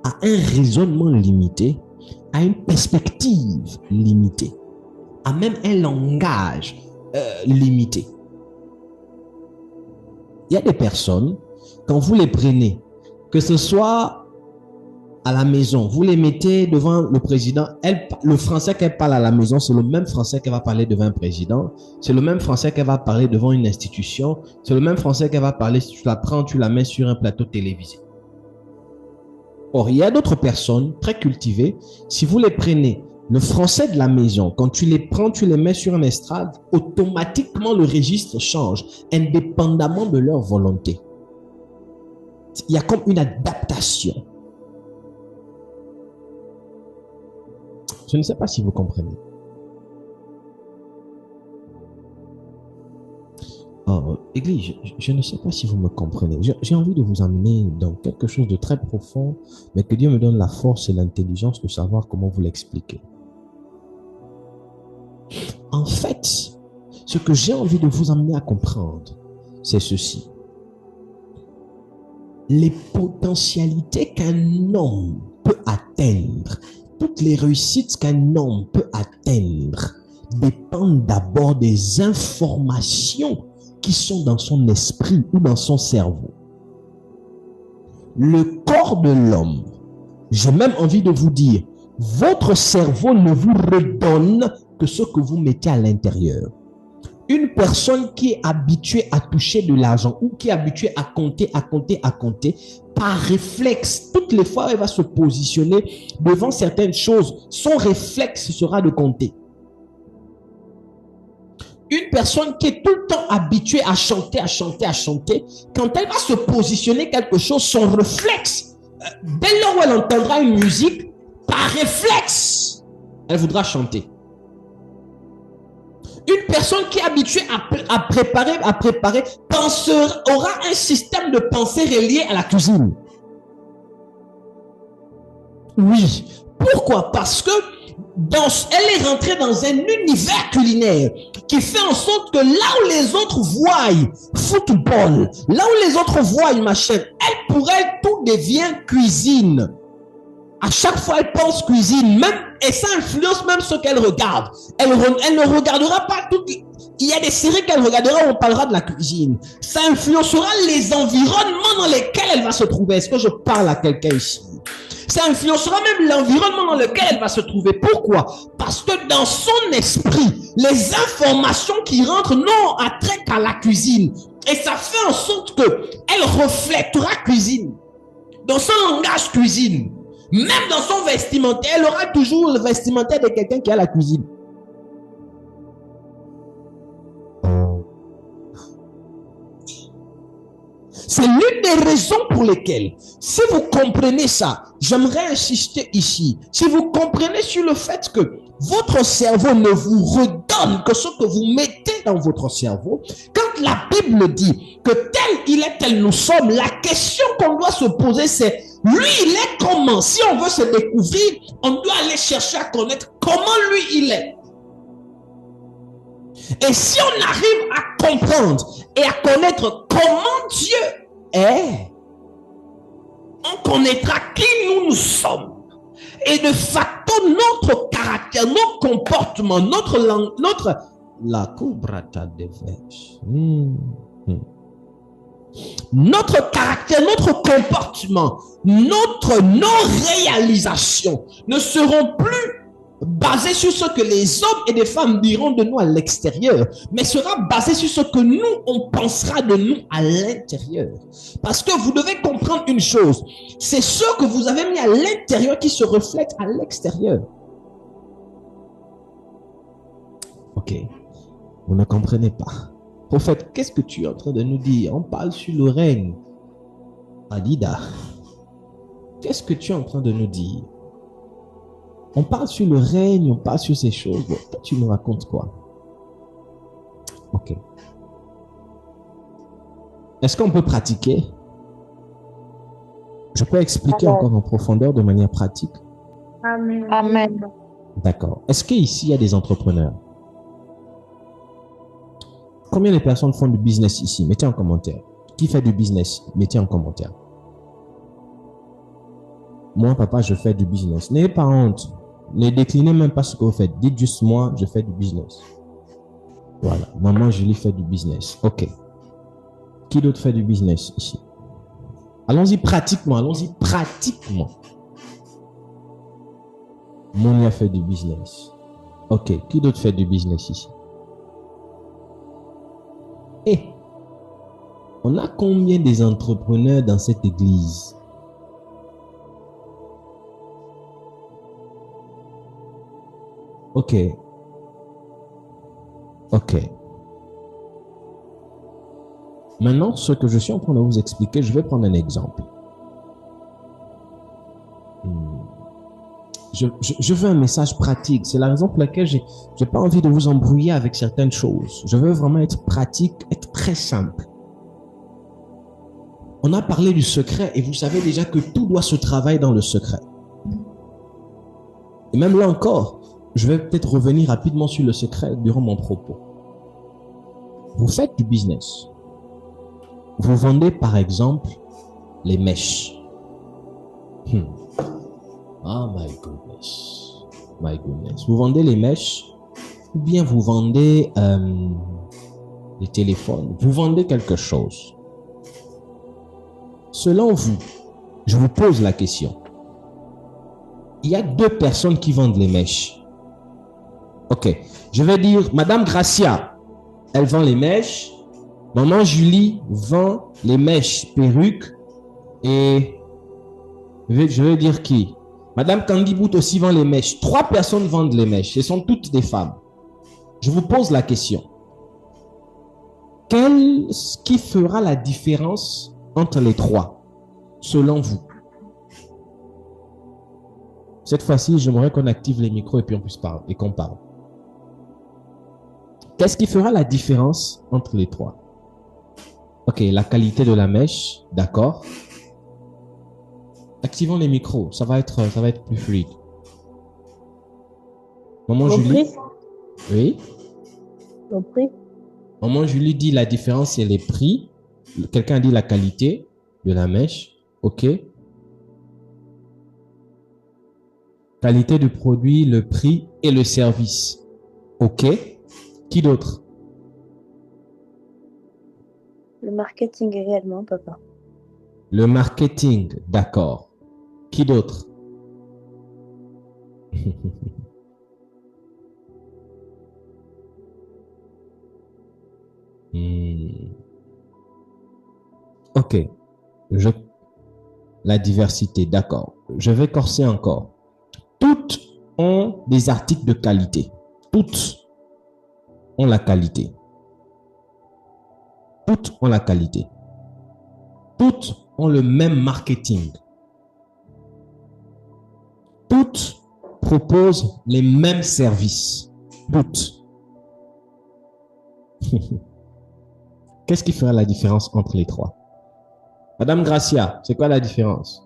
a un raisonnement limité, a une perspective limitée, a même un langage limité. Il y a des personnes, quand vous les prenez, que ce soit à la maison, vous les mettez devant le président, le français qu'elle parle à la maison, c'est le même français qu'elle va parler devant un président, c'est le même français qu'elle va parler devant une institution, c'est le même français qu'elle va parler si tu la prends, tu la mets sur un plateau télévisé. Or, il y a d'autres personnes très cultivées, si vous les prenez, le français de la maison, quand tu les prends, tu les mets sur un estrade, automatiquement le registre change, indépendamment de leur volonté. Il y a comme une adaptation. Je ne sais pas si vous comprenez. Oh, Église, je ne sais pas si vous me comprenez. J'ai envie de vous amener dans quelque chose de très profond, mais que Dieu me donne la force et l'intelligence de savoir comment vous l'expliquer. En fait, ce que j'ai envie de vous amener à comprendre, c'est ceci. Les potentialités qu'un homme peut atteindre, toutes les réussites qu'un homme peut atteindre, dépendent d'abord des informations qui sont dans son esprit ou dans son cerveau. Le corps de l'homme, j'ai même envie de vous dire, votre cerveau ne vous redonne que ce que vous mettez à l'intérieur. Une personne qui est habituée à toucher de l'argent ou qui est habituée à compter, par réflexe, toutes les fois où elle va se positionner devant certaines choses, son réflexe sera de compter. Une personne qui est tout le temps habituée à chanter, quand elle va se positionner quelque chose, son réflexe, dès lors où elle entendra une musique, par réflexe, elle voudra chanter. Une personne qui est habituée à préparer, aura un système de pensée relié à la cuisine. Oui. Pourquoi? Parce que elle est rentrée dans un univers culinaire qui fait en sorte que là où les autres voient football, là où les autres voient machin, elle, pour elle, tout devient cuisine. À chaque fois, elle pense cuisine, même, et ça influence même ce qu'elle regarde. Elle ne regardera pas tout. Il y a des séries qu'elle regardera où on parlera de la cuisine. Ça influencera les environnements dans lesquels elle va se trouver. Est-ce que je parle à quelqu'un ici? Ça influencera même l'environnement dans lequel elle va se trouver. Pourquoi? Parce que dans son esprit, les informations qui rentrent n'ont attrait qu'à la cuisine. Et ça fait en sorte qu'elle reflètera cuisine. Dans son langage cuisine. Même dans son vestimentaire, elle aura toujours le vestimentaire de quelqu'un qui a la cuisine. C'est l'une des raisons pour lesquelles, si vous comprenez ça, j'aimerais insister ici. Si vous comprenez sur le fait que votre cerveau ne vous redonne que ce que vous mettez dans votre cerveau, quand la Bible dit que tel il est, tel nous sommes, la question qu'on doit se poser, c'est lui, il est comment? Si on veut se découvrir, on doit aller chercher à connaître comment lui, il est. Et si on arrive à comprendre et à connaître comment Dieu est, on connaîtra qui nous sommes. Et de facto, notre caractère, nos comportements, notre langue, la coubrata des vaches. Notre caractère, notre comportement, nos réalisations ne seront plus basées sur ce que les hommes et les femmes diront de nous à l'extérieur, mais sera basé sur ce que nous, on pensera de nous à l'intérieur. Parce que vous devez comprendre une chose, c'est ce que vous avez mis à l'intérieur qui se reflète à l'extérieur. Ok, vous ne comprenez pas. Prophète, qu'est-ce que tu es en train de nous dire? On parle sur le règne. Adida, qu'est-ce que tu es en train de nous dire? On parle sur le règne, on parle sur ces choses. Bon, toi, tu nous racontes quoi? Ok. Est-ce qu'on peut pratiquer? Je peux expliquer encore en profondeur de manière pratique? Amen. Amen. D'accord. Est-ce qu'ici, il y a des entrepreneurs? Combien de personnes font du business ici? Mettez en commentaire. Qui fait du business? Mettez en commentaire. Moi, papa, je fais du business. N'ayez pas honte. Ne déclinez même pas ce que vous faites. Dites juste moi, je fais du business. Voilà. Maman, Julie fait du business. Ok. Qui d'autre fait du business ici? Allons-y pratiquement. Allons-y pratiquement. Monia fait du business. Ok. Qui d'autre fait du business ici? Et on a combien des entrepreneurs dans cette église? Ok. Ok. Maintenant, ce que je suis en train de vous expliquer, je vais prendre un exemple. Je veux un message pratique. C'est la raison pour laquelle je n'ai pas envie de vous embrouiller avec certaines choses. Je veux vraiment être pratique, être très simple. On a parlé du secret et vous savez déjà que tout doit se travailler dans le secret. Et même là encore, je vais peut-être revenir rapidement sur le secret durant mon propos. Vous faites du business. Vous vendez par exemple les mèches. Oh my goodness. My goodness. Vous vendez les mèches ou bien vous vendez les téléphones. Vous vendez quelque chose. Selon vous, je vous pose la question. Il y a deux personnes qui vendent les mèches. Ok. Je vais dire, Madame Gracia, elle vend les mèches. Maman Julie vend les mèches, perruques. Et je vais dire qui? Madame Candy Boot aussi vend les mèches. 3 personnes vendent les mèches. Ce sont toutes des femmes. Je vous pose la question. Qu'est-ce qui fera la différence entre les 3, selon vous? Cette fois-ci, j'aimerais qu'on active les micros et puis on puisse parler et qu'on parle. Qu'est-ce qui fera la différence entre les 3? Ok, la qualité de la mèche, d'accord. Activons les micros, ça va être plus fluide. Maman Le Julie? prix, Oui. le prix, Maman Julie dit la différence, c'est les prix. Quelqu'un dit la qualité de la mèche. OK. Qualité du produit, le prix et le service. OK. Qui d'autre? le marketing également, papa. Le marketing, d'accord. Qui d'autre? OK. La diversité, d'accord. Je vais corser encore. Toutes ont des articles de qualité. Toutes ont la qualité. Toutes ont la qualité. Toutes ont le même marketing. Toutes proposent les mêmes services. Toutes. Qu'est-ce qui fera la différence entre les trois? Madame Gracia, c'est quoi la différence?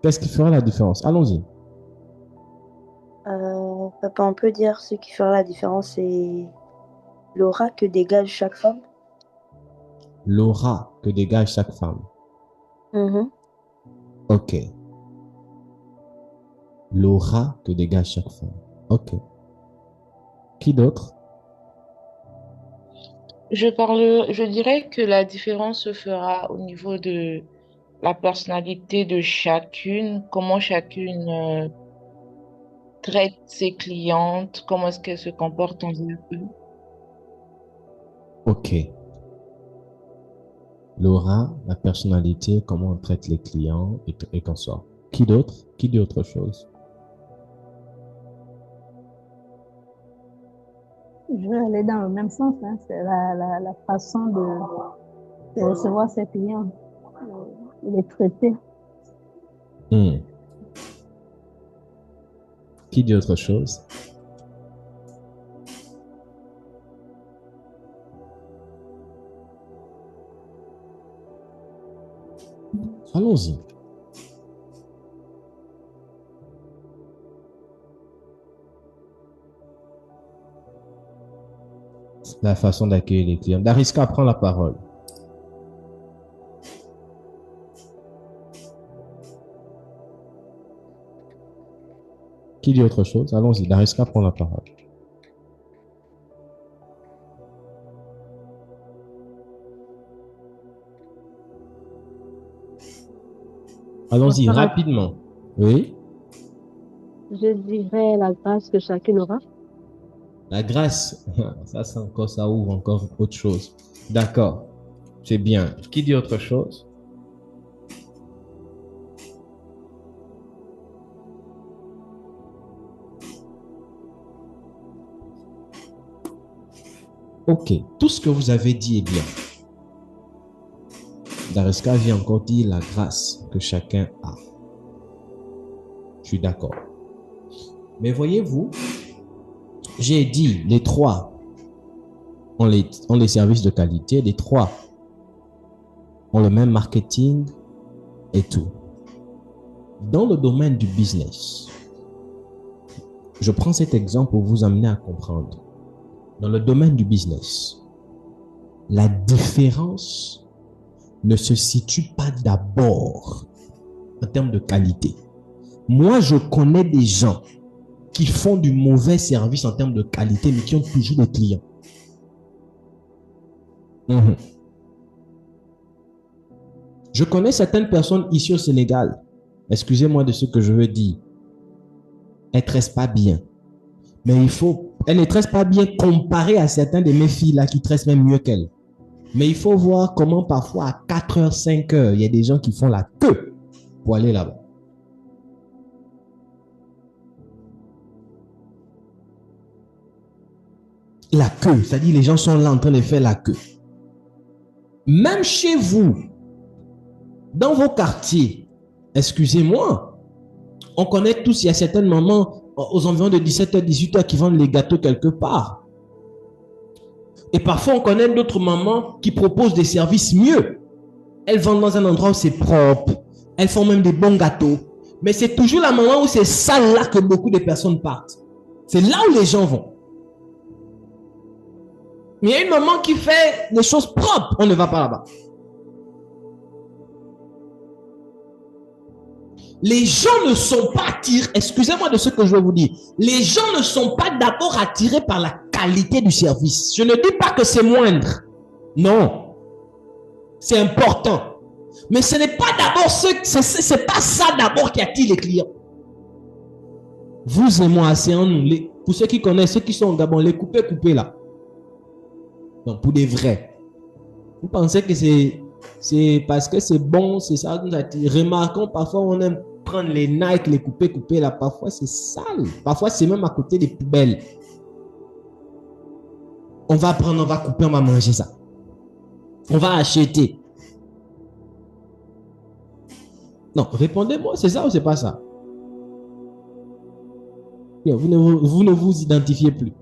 Qu'est-ce qui fera la différence? Allons-y. Papa, on peut dire ce qui fera la différence, c'est l'aura que dégage chaque femme. L'aura que dégage chaque femme. OK. L'aura que dégage chaque femme. OK. Qui d'autre? Je dirais que la différence se fera au niveau de la personnalité de chacune, comment chacune traite ses clientes, comment est-ce qu'elle se comporte envers eux. OK. L'aura, la personnalité, comment on traite les clients et qu'on sort. Qui d'autre? Qui dit autre chose? Je vais aller dans le même sens. Hein. C'est la façon de recevoir ses clients, de les traiter. Qui dit autre chose? Allons-y. La façon d'accueillir les clients. Dariska prend la parole. Qui dit autre chose? Allons-y, Dariska prend la parole. Allons-y, rapidement. Oui? Je dirais la grâce que chacune aura. La grâce, ça ouvre encore autre chose. D'accord, c'est bien. Qui dit autre chose? Ok, tout ce que vous avez dit est bien. Dariska vient encore dire la grâce que chacun a. Je suis d'accord. Mais voyez-vous, j'ai dit les trois ont les services de qualité, les trois ont le même marketing et tout. Dans le domaine du business, je prends cet exemple pour vous amener à comprendre. Dans le domaine du business, la différence ne se situe pas d'abord en termes de qualité. Moi, je connais des gens qui font du mauvais service en termes de qualité, mais qui ont toujours des clients. Je connais certaines personnes ici au Sénégal, excusez-moi de ce que je veux dire, elles ne tressent pas bien. Mais elles ne tressent pas bien comparé à certains de mes filles là qui tressent même mieux qu'elles. Mais il faut voir comment parfois à 4h, 5h, il y a des gens qui font la queue pour aller là-bas. La queue, c'est-à-dire les gens sont là en train de faire la queue. Même chez vous, dans vos quartiers, excusez-moi, on connaît tous, il y a certaines mamans aux environs de 17h, 18h qui vendent les gâteaux quelque part. Et parfois, on connaît d'autres mamans qui proposent des services mieux. Elles vendent dans un endroit où c'est propre. Elles font même des bons gâteaux. Mais c'est toujours la maman où c'est sale là que beaucoup de personnes partent. C'est là où les gens vont. Mais il y a une maman qui fait des choses propres. On ne va pas là-bas. Les gens ne sont pas attirés, excusez-moi de ce que je vais vous dire, les gens ne sont pas d'abord attirés par la qualité du service. Je ne dis pas que c'est moindre. Non. C'est important. Mais ce n'est pas d'abord c'est pas ça d'abord qui attire les clients. Vous et moi, c'est en nous. Pour ceux qui connaissent, ceux qui sont au Gabon, les coupez là. Donc pour des vrais. Vous pensez que c'est parce que c'est bon, c'est ça nous attire. Remarquons, parfois on aime prendre les Nike, les couper là. Parfois c'est sale. Parfois c'est même à côté des poubelles. On va prendre, on va couper, on va manger ça. On va acheter. Non, répondez-moi, c'est ça ou c'est pas ça? Vous ne vous identifiez plus.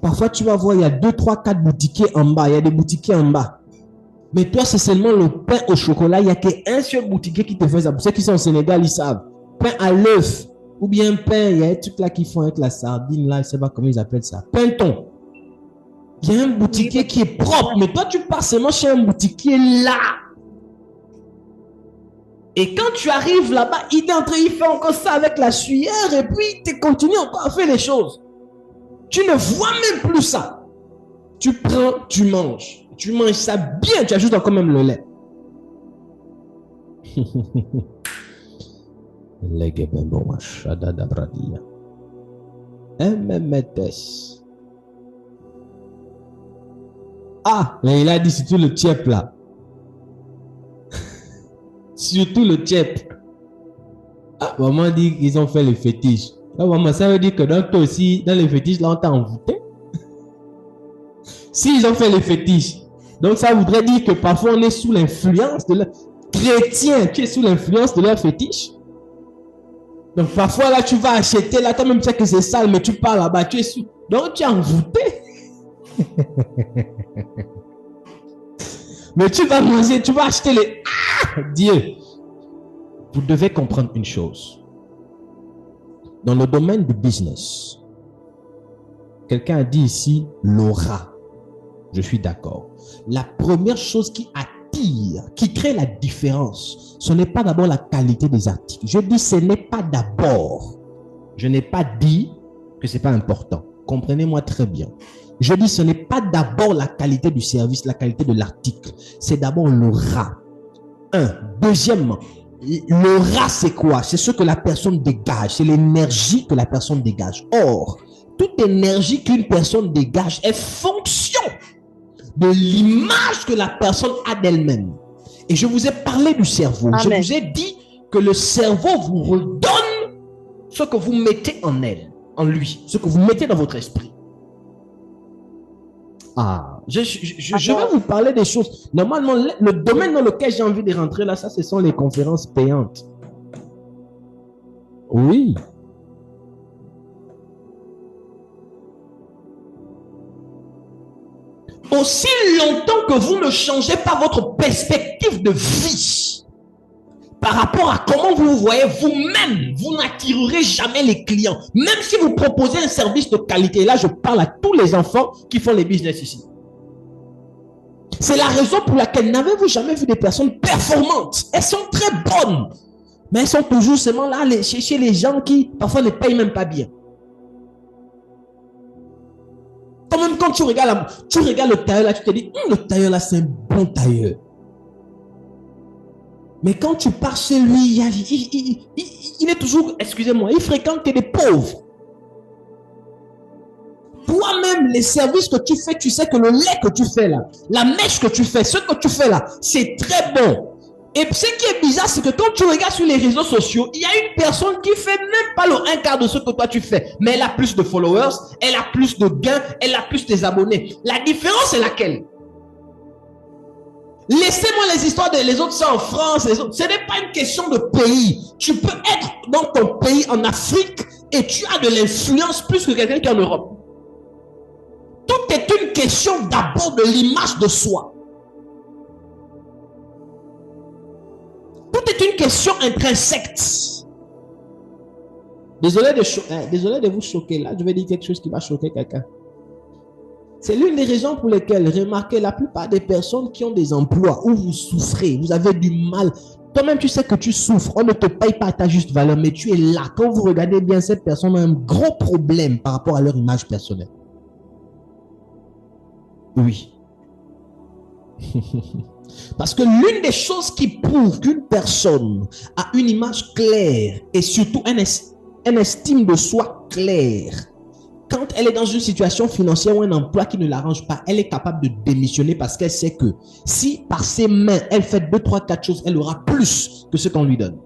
Parfois, tu vas voir, il y a 2, 3, 4 boutiquiers en bas. Il y a des boutiquiers en bas. Mais toi, c'est seulement le pain au chocolat. Il n'y a qu'un seul boutiquier qui te fait ça. Pour ceux qui sont au Sénégal, ils savent. Pain à l'œuf. Ou bien pain, il y a un truc là qu'ils font avec la sardine, là, je ne sais pas comment ils appellent ça. Pain-thon. Il y a un boutiquier qui est propre. Mais toi, tu pars seulement chez un boutiquier là. Et quand tu arrives là-bas, il est en train, il fait encore ça avec la sueur et puis tu continues encore à faire les choses. Tu ne vois même plus ça. Tu prends, tu manges. Tu manges ça bien, tu ajoutes encore même le lait. Ah, mais il a dit surtout le tiep là. Surtout le tiep. Ah, maman dit qu'ils ont fait le fétiche. Ah, maman, ça veut dire que dans toi aussi, dans les fétiches, là, on t'a envoûté. S'ils ont fait les fétiches, donc ça voudrait dire que parfois on est sous l'influence de leur chrétien, tu es sous l'influence de leur fétiche. Donc parfois là, tu vas acheter, là, toi même tu sais que c'est sale, mais tu pars là-bas, tu es sous. Donc tu es envoûté. Mais tu vas manger, tu vas acheter les... Ah, Dieu. Vous devez comprendre une chose. Dans le domaine du business, quelqu'un a dit ici l'aura. Je suis d'accord. La première chose qui attire, qui crée la différence, ce n'est pas d'abord la qualité des articles. Je dis ce n'est pas d'abord. Je n'ai pas dit que ce n'est pas important. Comprenez-moi très bien. Je dis ce n'est pas d'abord la qualité du service, la qualité de l'article. C'est d'abord l'aura. Deuxièmement, l'aura c'est quoi? C'est ce que la personne dégage. C'est l'énergie que la personne dégage. Or, toute énergie qu'une personne dégage est fonction de l'image que la personne a d'elle-même. Et je vous ai parlé du cerveau. Amen. Je vous ai dit que le cerveau vous redonne ce que vous mettez en elle, en lui, ce que vous mettez dans votre esprit. Ah, je vais vous parler des choses. Normalement, le domaine dans lequel j'ai envie de rentrer là, ça, ce sont les conférences payantes. Oui. Aussi longtemps que vous ne changez pas votre perspective de vie par rapport à comment vous vous voyez vous-même, vous n'attirerez jamais les clients. Même si vous proposez un service de qualité. Et là, je parle à tous les enfants qui font les business ici. C'est la raison pour laquelle n'avez-vous jamais vu des personnes performantes? Elles sont très bonnes. Mais elles sont toujours seulement là chez les gens qui parfois ne payent même pas bien. Quand même quand tu regardes le tailleur là, tu te dis, le tailleur là c'est un bon tailleur. Mais quand tu pars chez lui, il est toujours, excusez-moi, il fréquente que des pauvres. Toi-même, les services que tu fais, tu sais que le lait que tu fais là, la mèche que tu fais, ce que tu fais là, c'est très bon. Et ce qui est bizarre, c'est que quand tu regardes sur les réseaux sociaux, il y a une personne qui fait même pas le 1/4 de ce que toi tu fais. Mais elle a plus de followers, elle a plus de gains, elle a plus d'abonnés. La différence est laquelle? Laissez-moi les histoires les autres, c'est en France, les autres. Ce n'est pas une question de pays. Tu peux être dans ton pays en Afrique et tu as de l'influence plus que quelqu'un qui est en Europe. Tout est une question d'abord de l'image de soi. Tout est une question intrinsèque. Désolé de vous choquer. Là, je vais dire quelque chose qui va choquer quelqu'un. C'est l'une des raisons pour lesquelles, remarquez, la plupart des personnes qui ont des emplois où vous souffrez, vous avez du mal. Toi-même, tu sais que tu souffres. On ne te paye pas à ta juste valeur, mais tu es là. Quand vous regardez bien, cette personne a un gros problème par rapport à leur image personnelle. Oui. Parce que l'une des choses qui prouve qu'une personne a une image claire et surtout une estime de soi claire, quand elle est dans une situation financière ou un emploi qui ne l'arrange pas, elle est capable de démissionner parce qu'elle sait que si par ses mains, elle fait 2, 3, 4 choses, elle aura plus que ce qu'on lui donne.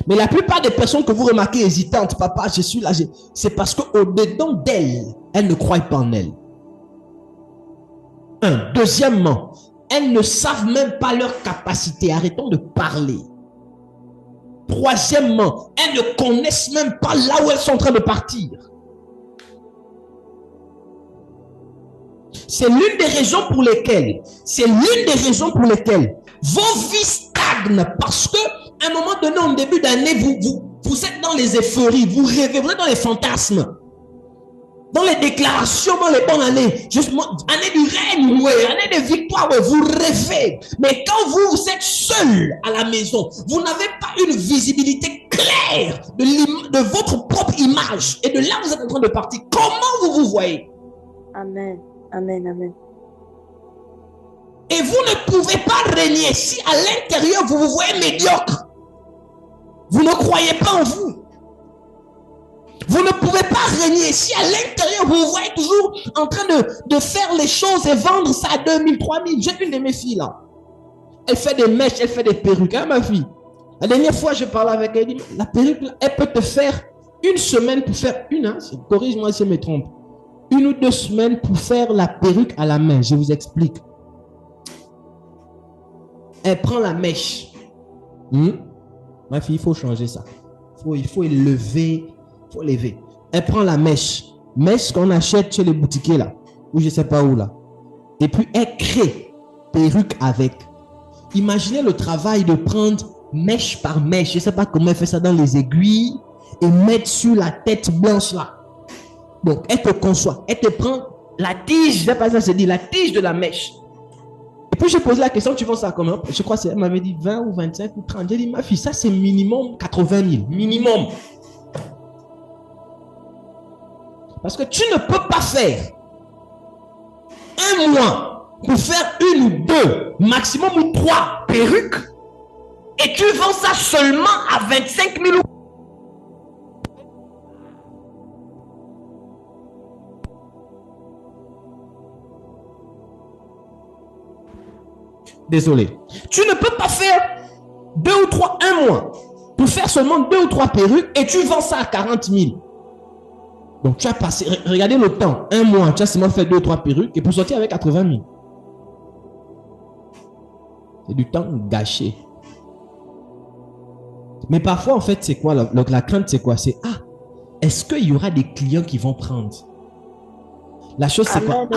Mais la plupart des personnes que vous remarquez hésitantes, papa, je suis là, c'est parce qu'au-dedans d'elle, elles ne croient pas en elle. Deuxièmement, elles ne savent même pas leur capacité. Arrêtons de parler. Troisièmement, elles ne connaissent même pas là où elles sont en train de partir. C'est l'une des raisons pour lesquelles vos vies stagnent parce que à un moment donné, en début d'année, vous êtes dans les euphories, vous rêvez, vous êtes dans les fantasmes. Dans les déclarations, dans les bonnes années, justement, année du règne, année de victoire, vous rêvez. Mais quand vous êtes seul à la maison, vous n'avez pas une visibilité claire de votre propre image et de là où vous êtes en train de partir. Comment vous vous voyez? Amen. Amen, amen. Et vous ne pouvez pas régner si à l'intérieur vous vous voyez médiocre. Vous ne croyez pas en vous. Vous ne pouvez pas régner si à l'intérieur vous vous voyez toujours en train de faire les choses et vendre ça à 2000, 3000. J'ai une de mes filles là. Elle fait des mèches, elle fait des perruques. Hein, ma fille? La dernière fois, je parlais avec elle. Elle dit, la perruque, elle peut te faire une semaine pour faire une. Hein, corrige-moi si je me trompe. 1 ou 2 semaines pour faire la perruque à la main. Je vous explique. Elle prend la mèche. Ma fille, il faut changer ça. Il faut lever. Il faut lever. Elle prend la mèche. Mèche qu'on achète chez les boutiquiers là. Ou je ne sais pas où là. Et puis elle crée perruque avec. Imaginez le travail de prendre mèche par mèche. Je ne sais pas comment elle fait ça dans les aiguilles. Et mettre sur la tête blanche là. Donc, elle te conçoit. Elle te prend la tige, je ne sais pas ça se dit, la tige de la mèche. Et puis, je pose la question, tu vends ça comment? Je crois qu'elle m'avait dit 20 ou 25 ou 30. J'ai dit, ma fille, ça c'est minimum 80 000. Minimum. Parce que tu ne peux pas faire 1 mois pour faire 1 ou 2, maximum ou 3 perruques. Et tu vends ça seulement à 25 000 euros. Désolé. Tu ne peux pas faire 2 ou 3, 1 mois pour faire seulement 2 ou 3 perruques et tu vends ça à 40 000. Donc tu as passé, regardez le temps, 1 mois, tu as seulement fait 2 ou 3 perruques et pour sortir avec 80 000. C'est du temps gâché. Mais parfois en fait c'est quoi la crainte c'est quoi? C'est est-ce qu'il y aura des clients qui vont prendre? La chose c'est quoi?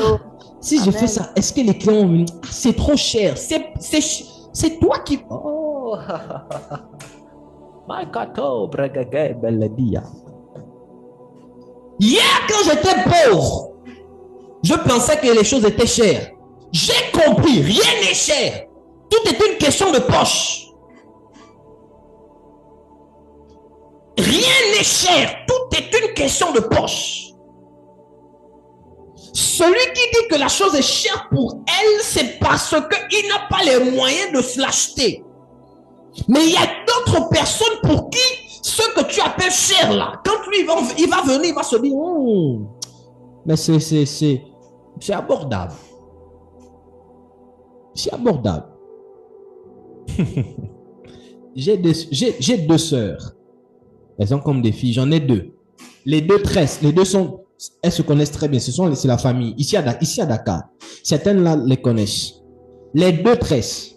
Si je fais ça, est-ce que les clients vont venir? C'est trop cher. C'est toi qui... Oh. Hier, quand j'étais pauvre, je pensais que les choses étaient chères. J'ai compris, rien n'est cher. Tout est une question de poche. Rien n'est cher. Tout est une question de poche. Celui qui dit que la chose est chère pour elle, c'est parce qu'il n'a pas les moyens de se l'acheter. Mais il y a d'autres personnes pour qui ce que tu appelles cher là, quand lui il va venir, il va se dire, mais c'est abordable. C'est abordable. J'ai 2 sœurs. Elles sont comme des filles. J'en ai 2. Les 2 tresses. Les 2 sont... Elles se connaissent très bien. C'est la famille. Ici à Dakar. Certaines là les connaissent. Les 2 tresses.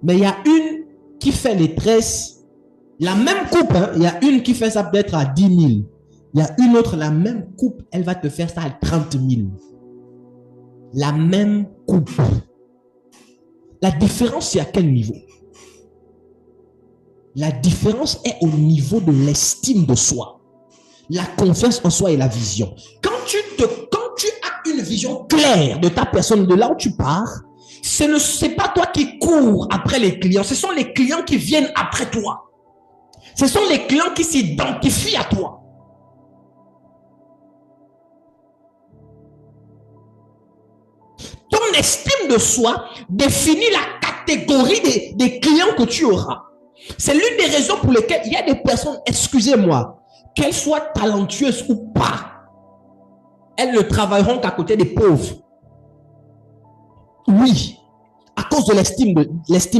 Mais il y a une qui fait les tresses La même coupe, hein, il y a une qui fait ça peut-être à 10 000. Il y a une autre, la même coupe, elle va te faire ça à 30 000. La même coupe. La différence, c'est à quel niveau? La différence est au niveau de l'estime de soi, la confiance en soi et la vision. Quand tu as une vision claire de ta personne, de là où tu pars, ce n'est pas toi qui cours après les clients, ce sont les clients qui viennent après toi. Ce sont les clients qui s'identifient à toi. Ton estime de soi définit la catégorie des clients que tu auras. C'est l'une des raisons pour lesquelles il y a des personnes, excusez-moi, qu'elles soient talentueuses ou pas, elles ne travailleront qu'à côté des pauvres. Oui, à cause de l'estime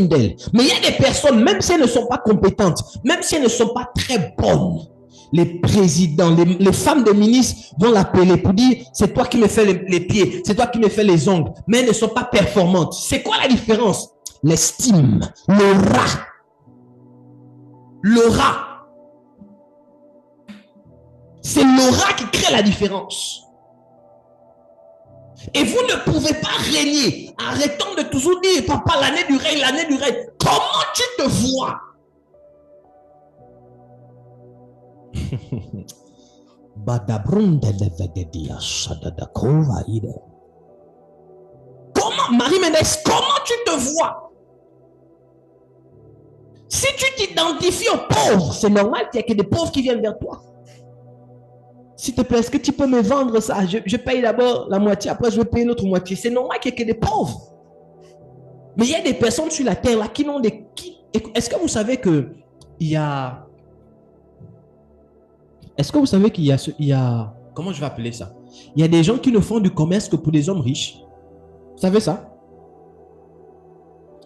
d'elles. Mais il y a des personnes, même si elles ne sont pas compétentes, même si elles ne sont pas très bonnes, les présidents, les femmes de ministres vont l'appeler pour dire c'est toi qui me fais les pieds, c'est toi qui me fais les ongles, mais elles ne sont pas performantes. C'est quoi la différence? L'estime, l'aura. L'aura. C'est l'aura qui crée la différence. Et vous ne pouvez pas régner. Arrêtons de toujours dire, papa, l'année du règne, l'année du règne. Comment tu te vois? Comment, Marie-Ménès, comment tu te vois? Si tu t'identifies aux pauvres, c'est normal qu'il y ait que des pauvres qui viennent vers toi. S'il te plaît, est-ce que tu peux me vendre ça? Je paye d'abord la moitié, après je vais payer l'autre moitié. C'est normal qu'il y ait que des pauvres. Mais il y a des personnes sur la terre là qui n'ont des... Est-ce que vous savez que il y a... Est-ce que vous savez qu'il y a... Comment je vais appeler ça? Il y a des gens qui ne font du commerce que pour des hommes riches. Vous savez ça?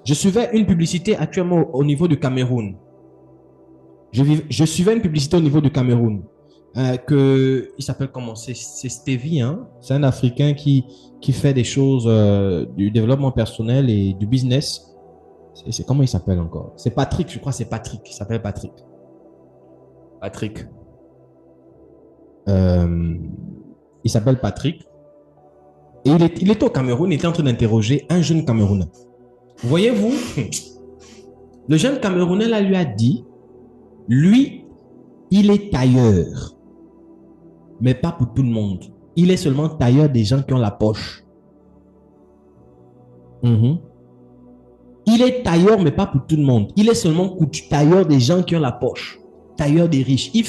Je suivais une publicité actuellement au niveau du Cameroun. Je suivais une publicité au niveau du Cameroun. Il s'appelle comment? C'est Stevie, hein? C'est un Africain qui fait des choses du développement personnel et du business. C'est comment il s'appelle encore? C'est Patrick, je crois que c'est Patrick. Il s'appelle Patrick. Patrick. Il s'appelle Patrick. Et il était au Cameroun, il était en train d'interroger un jeune Camerounais. Voyez-vous, le jeune Camerounais là lui a dit, lui, il est tailleur, mais pas pour tout le monde. Il est seulement tailleur des gens qui ont la poche. Il est tailleur, mais pas pour tout le monde. Il est seulement tailleur des gens qui ont la poche. Tailleur des riches. Il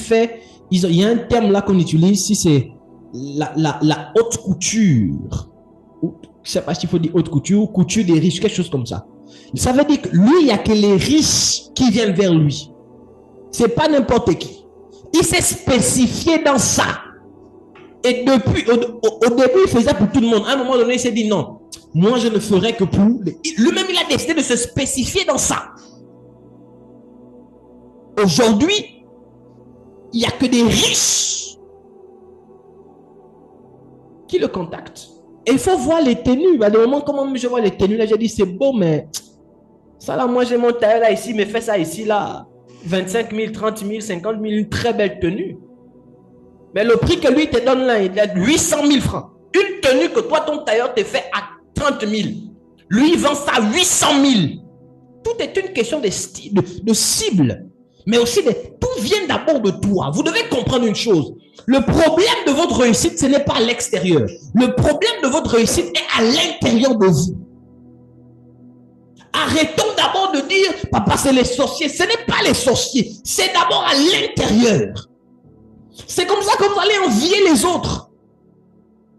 y a un terme là qu'on utilise, si c'est la haute couture. Je ne sais pas s'il faut dire haute couture ou couture des riches, quelque chose comme ça. Ça veut dire que lui, il n'y a que les riches qui viennent vers lui. Ce n'est pas n'importe qui. Il s'est spécifié dans ça. Et depuis, au début, il faisait pour tout le monde. À un moment donné, il s'est dit non, moi je ne ferai que pour... Lui-même, il a décidé de se spécifier dans ça. Aujourd'hui, il n'y a que des riches qui le contactent. Et il faut voir les tenues. À des moments, comment je vois les tenues, là, j'ai dit, c'est beau, mais ça là, moi, j'ai mon tailleur là, ici, mais fais ça ici, là. 25 000, 30 000, 50 000, une très belle tenue. Mais le prix que lui te donne là, il est 800 000 francs. Une tenue que toi, ton tailleur te fait à 30 000. Lui, il vend ça à 800 000. Tout est une question de cible. Mais aussi, tout vient d'abord de toi. Vous devez comprendre une chose. Le problème de votre réussite, ce n'est pas à l'extérieur. Le problème de votre réussite est à l'intérieur de vous. Arrêtons d'abord de dire, papa, c'est les sorciers. Ce n'est pas les sorciers. C'est d'abord à l'intérieur. C'est comme ça que vous allez envier les autres.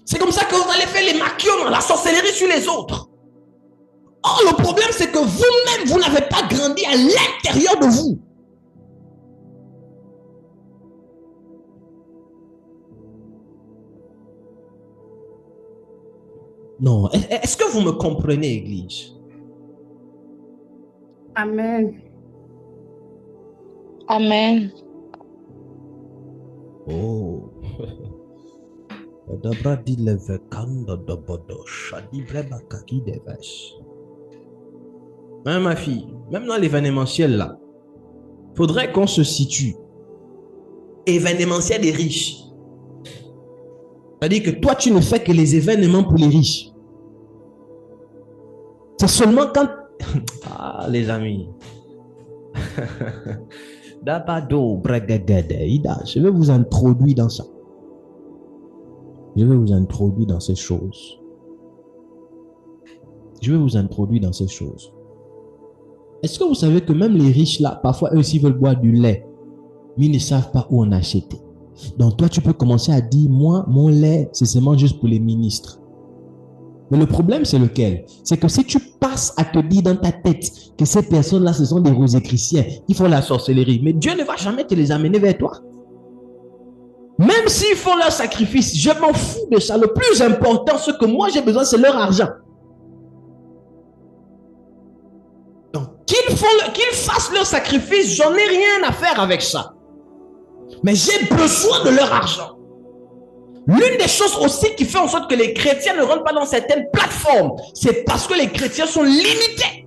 C'est comme ça que vous allez faire les maquions, la sorcellerie sur les autres. Or, le problème, c'est que vous-même, vous n'avez pas grandi à l'intérieur de vous. Non. Est-ce que vous me comprenez, Église? Amen. Amen. Oh. Hein, ma fille, même dans l'événementiel là, Il faudrait qu'on se situe. Événementiel des riches. C'est-à-dire que toi, tu ne fais que les événements pour les riches. C'est seulement quand... Ah, les amis. Je vais vous introduire dans ça. Je vais vous introduire dans ces choses. Je vais vous introduire dans ces choses. Est-ce que vous savez que même les riches là, parfois eux aussi veulent boire du lait, mais ils ne savent pas où en acheter. Donc toi, tu peux commencer à dire, moi, mon lait, c'est seulement juste pour les ministres. Mais le problème, c'est lequel? C'est que si tu passes à te dire dans ta tête que ces personnes-là, ce sont des rosicruciens, ils font la sorcellerie, mais Dieu ne va jamais te les amener vers toi. Même s'ils font leur sacrifice, je m'en fous de ça. Le plus important, ce que moi j'ai besoin, c'est leur argent. Donc, qu'ils fassent leur sacrifice, j'en ai rien à faire avec ça. Mais j'ai besoin de leur argent. L'une des choses aussi qui fait en sorte que les chrétiens ne rentrent pas dans certaines plateformes, c'est parce que les chrétiens sont limités.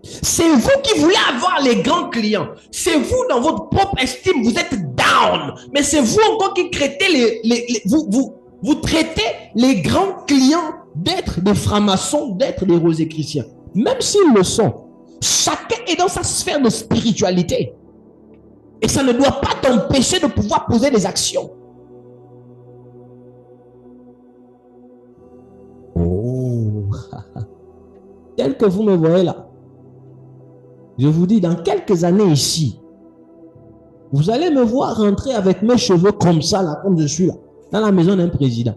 C'est vous qui voulez avoir les grands clients. C'est vous, dans votre propre estime, vous êtes down. Mais c'est vous encore qui traitez vous traitez les grands clients d'être des francs-maçons, d'être des rosicruciens. Même s'ils le sont, chacun est dans sa sphère de spiritualité. Et ça ne doit pas t'empêcher de pouvoir poser des actions. Oh, tel que vous me voyez là, je vous dis, dans quelques années ici, vous allez me voir rentrer avec mes cheveux comme ça, là, comme je suis là, dans la maison d'un président.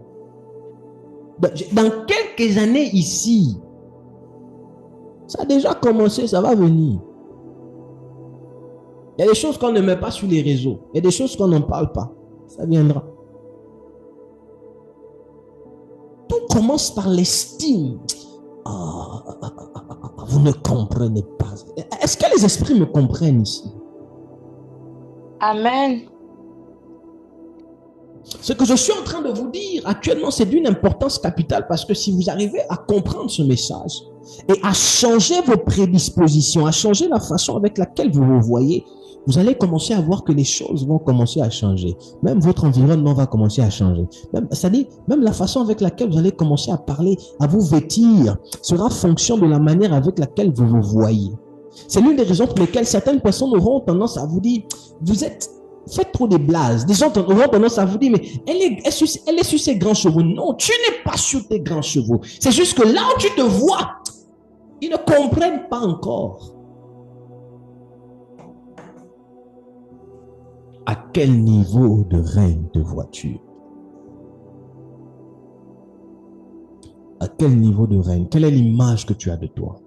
Dans quelques années ici, ça a déjà commencé, ça va venir. Il y a des choses qu'on ne met pas sur les réseaux. Il y a des choses qu'on n'en parle pas. Ça viendra. Tout commence par l'estime. Vous ne comprenez pas. Est-ce que les esprits me comprennent ici? Amen. Ce que je suis en train de vous dire actuellement, c'est d'une importance capitale parce que si vous arrivez à comprendre ce message et à changer vos prédispositions, à changer la façon avec laquelle vous vous voyez, vous allez commencer à voir que les choses vont commencer à changer. Même votre environnement va commencer à changer. C'est-à-dire, même la façon avec laquelle vous allez commencer à parler, à vous vêtir, sera fonction de la manière avec laquelle vous vous voyez. C'est l'une des raisons pour lesquelles certaines personnes auront tendance à vous dire, faites trop des blagues. Des gens auront tendance à vous dire, mais elle est sur ses grands chevaux. Non, tu n'es pas sur tes grands chevaux. C'est juste que là où tu te vois, ils ne comprennent pas encore. À quel niveau de règne te vois-tu? À quel niveau de règne? Quelle est l'image que tu as de toi?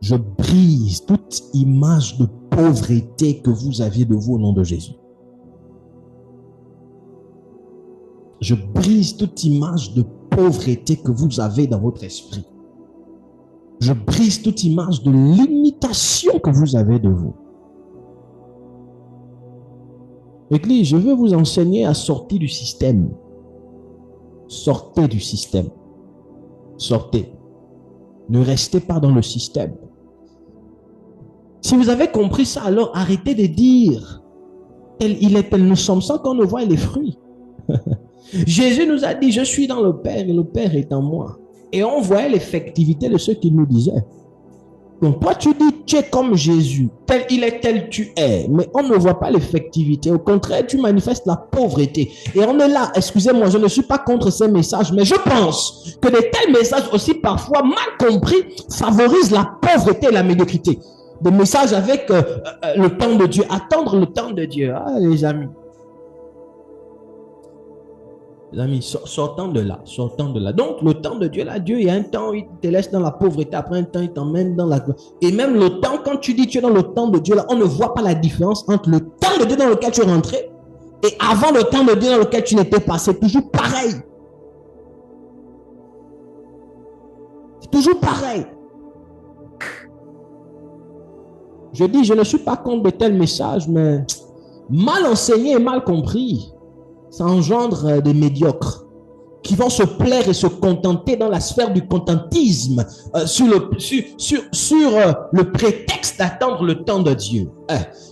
Je brise toute image de pauvreté que vous aviez de vous au nom de Jésus. Je brise toute image de pauvreté que vous avez dans votre esprit. Je brise toute image de limitation que vous avez de vous. Église, je veux vous enseigner à sortir du système. Sortez du système. Sortez. Ne restez pas dans le système. Si vous avez compris ça, alors arrêtez de dire tel il est, tel nous sommes, sans qu'on ne voie les fruits. Jésus nous a dit, je suis dans le Père et le Père est en moi. Et on voyait l'effectivité de ce qu'il nous disait. Donc toi tu dis, tu es comme Jésus, tel il est, tel tu es, mais on ne voit pas l'effectivité. Au contraire, tu manifestes la pauvreté. Et on est là, excusez-moi, je ne suis pas contre ces messages, mais je pense que de tels messages aussi parfois mal compris favorisent la pauvreté et la médiocrité. Des messages avec le temps de Dieu, attendre le temps de Dieu. Ah les amis. Les amis, sortant de là, sortant de là. Donc, le temps de Dieu, là, Dieu, il y a un temps, il te laisse dans la pauvreté. Après un temps, il t'emmène dans la gloire. Et même le temps, quand tu dis tu es dans le temps de Dieu, là, on ne voit pas la différence entre le temps de Dieu dans lequel tu es rentré et avant le temps de Dieu dans lequel tu n'étais pas. C'est toujours pareil. C'est toujours pareil. Je dis, je ne suis pas contre de tels messages, mais mal enseigné et mal compris, ça engendre des médiocres. qui vont se plaire et se contenter dans la sphère du contentisme sur le prétexte d'attendre le temps de Dieu.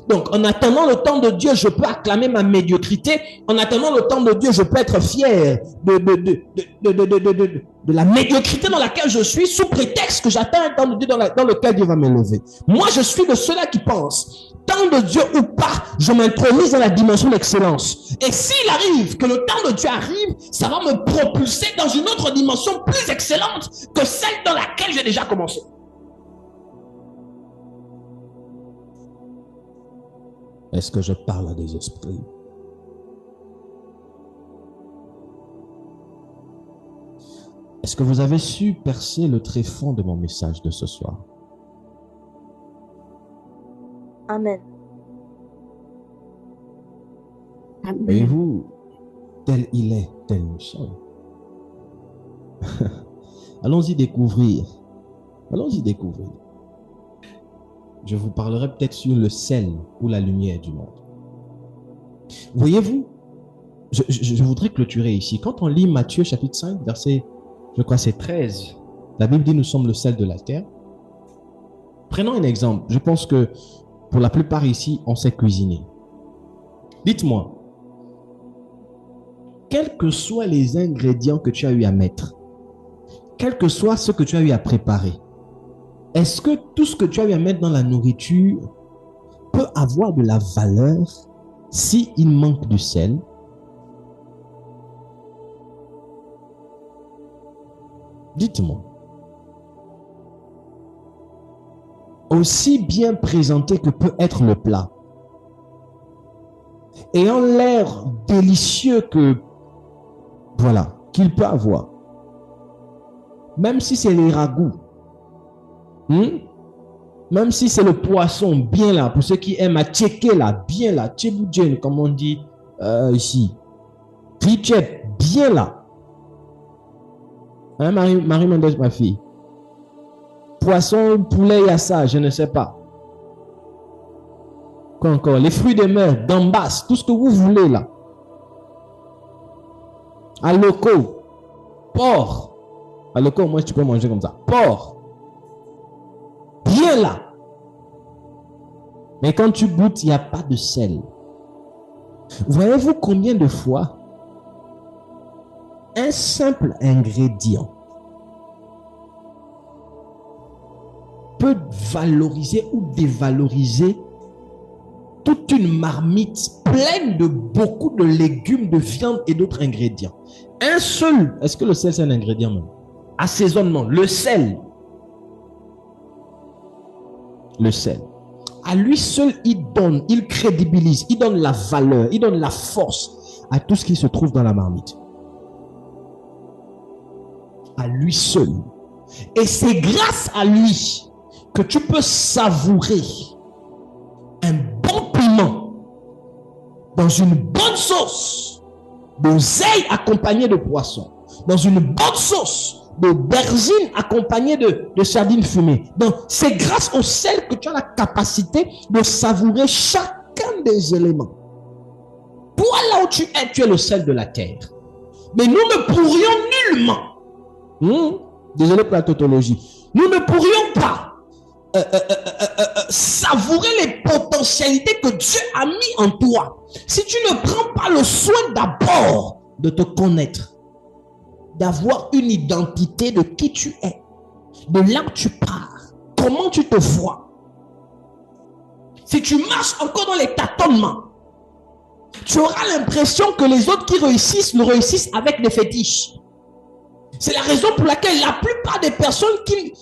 Donc, en attendant le temps de Dieu, je peux acclamer ma médiocrité. En attendant le temps de Dieu, je peux être fier de la médiocrité dans laquelle je suis, sous prétexte que j'attends un temps de Dieu dans lequel Dieu va m'élever. Moi, je suis de ceux-là qui pensent, temps de Dieu ou pas, je m'intromise dans la dimension d'excellence. Et s'il arrive que le temps de Dieu arrive, ça va me propulser dans une autre dimension plus excellente que celle dans laquelle j'ai déjà commencé. Est-ce que je parle à des esprits? Est-ce que vous avez su percer le tréfonds de mon message de ce soir? Amen. Voyez-vous, tel il est, tel nous sommes. Allons-y découvrir. Allons-y découvrir. Je vous parlerai peut-être sur le sel ou la lumière du monde. Voyez-vous, je voudrais clôturer ici. Quand on lit Matthieu chapitre 5, verset, je crois c'est 13, la Bible dit nous sommes le sel de la terre. Prenons un exemple. Je pense que pour la plupart ici, on sait cuisiner. Dites-moi, quels que soient les ingrédients que tu as eu à mettre, quel que soit ce que tu as eu à préparer, est-ce que tout ce que tu as eu à mettre dans la nourriture peut avoir de la valeur s'il manque du sel? Dites-moi. Aussi bien présenté que peut être le plat, ayant l'air délicieux que, voilà, qu'il peut avoir, même si c'est les ragoûts, même si c'est le poisson bien là, pour ceux qui aiment à checker là, bien là, tchéboujen, comme on dit ici, richet, bien là. Hein, Marie Mendes, ma fille. Poisson, poulet, il y a ça, je ne sais pas. Quoi encore? Les fruits de mer, gambas, tout ce que vous voulez là. Aloko, porc. Aloko, moi tu peux manger comme ça. Porc. Bien là. Mais quand tu goûtes, il n'y a pas de sel. Voyez-vous combien de fois un simple ingrédient peut valoriser ou dévaloriser toute une marmite pleine de beaucoup de légumes, de viande et d'autres ingrédients. Un seul, est-ce que le sel c'est un ingrédient même? Assaisonnement, le sel. Le sel. À lui seul, il crédibilise, il donne la valeur, il donne la force à tout ce qui se trouve dans la marmite. À lui seul. Et c'est grâce à lui que tu peux savourer un bon piment dans une bonne sauce d'oseille accompagnée de poisson, dans une bonne sauce d'aubergine accompagnée de sardines fumées. Donc, c'est grâce au sel que tu as la capacité de savourer chacun des éléments. Toi, là où tu es le sel de la terre. Mais nous ne pourrions nullement, désolé pour la tautologie, nous ne pourrions pas savourer les potentialités que Dieu a mis en toi si tu ne prends pas le soin d'abord de te connaître, d'avoir une identité de qui tu es, de là où tu pars, comment tu te vois. Si tu marches encore dans les tâtonnements, tu auras l'impression que les autres qui réussissent ne réussissent avec des fétiches. C'est la raison pour laquelle la plupart des personnes qui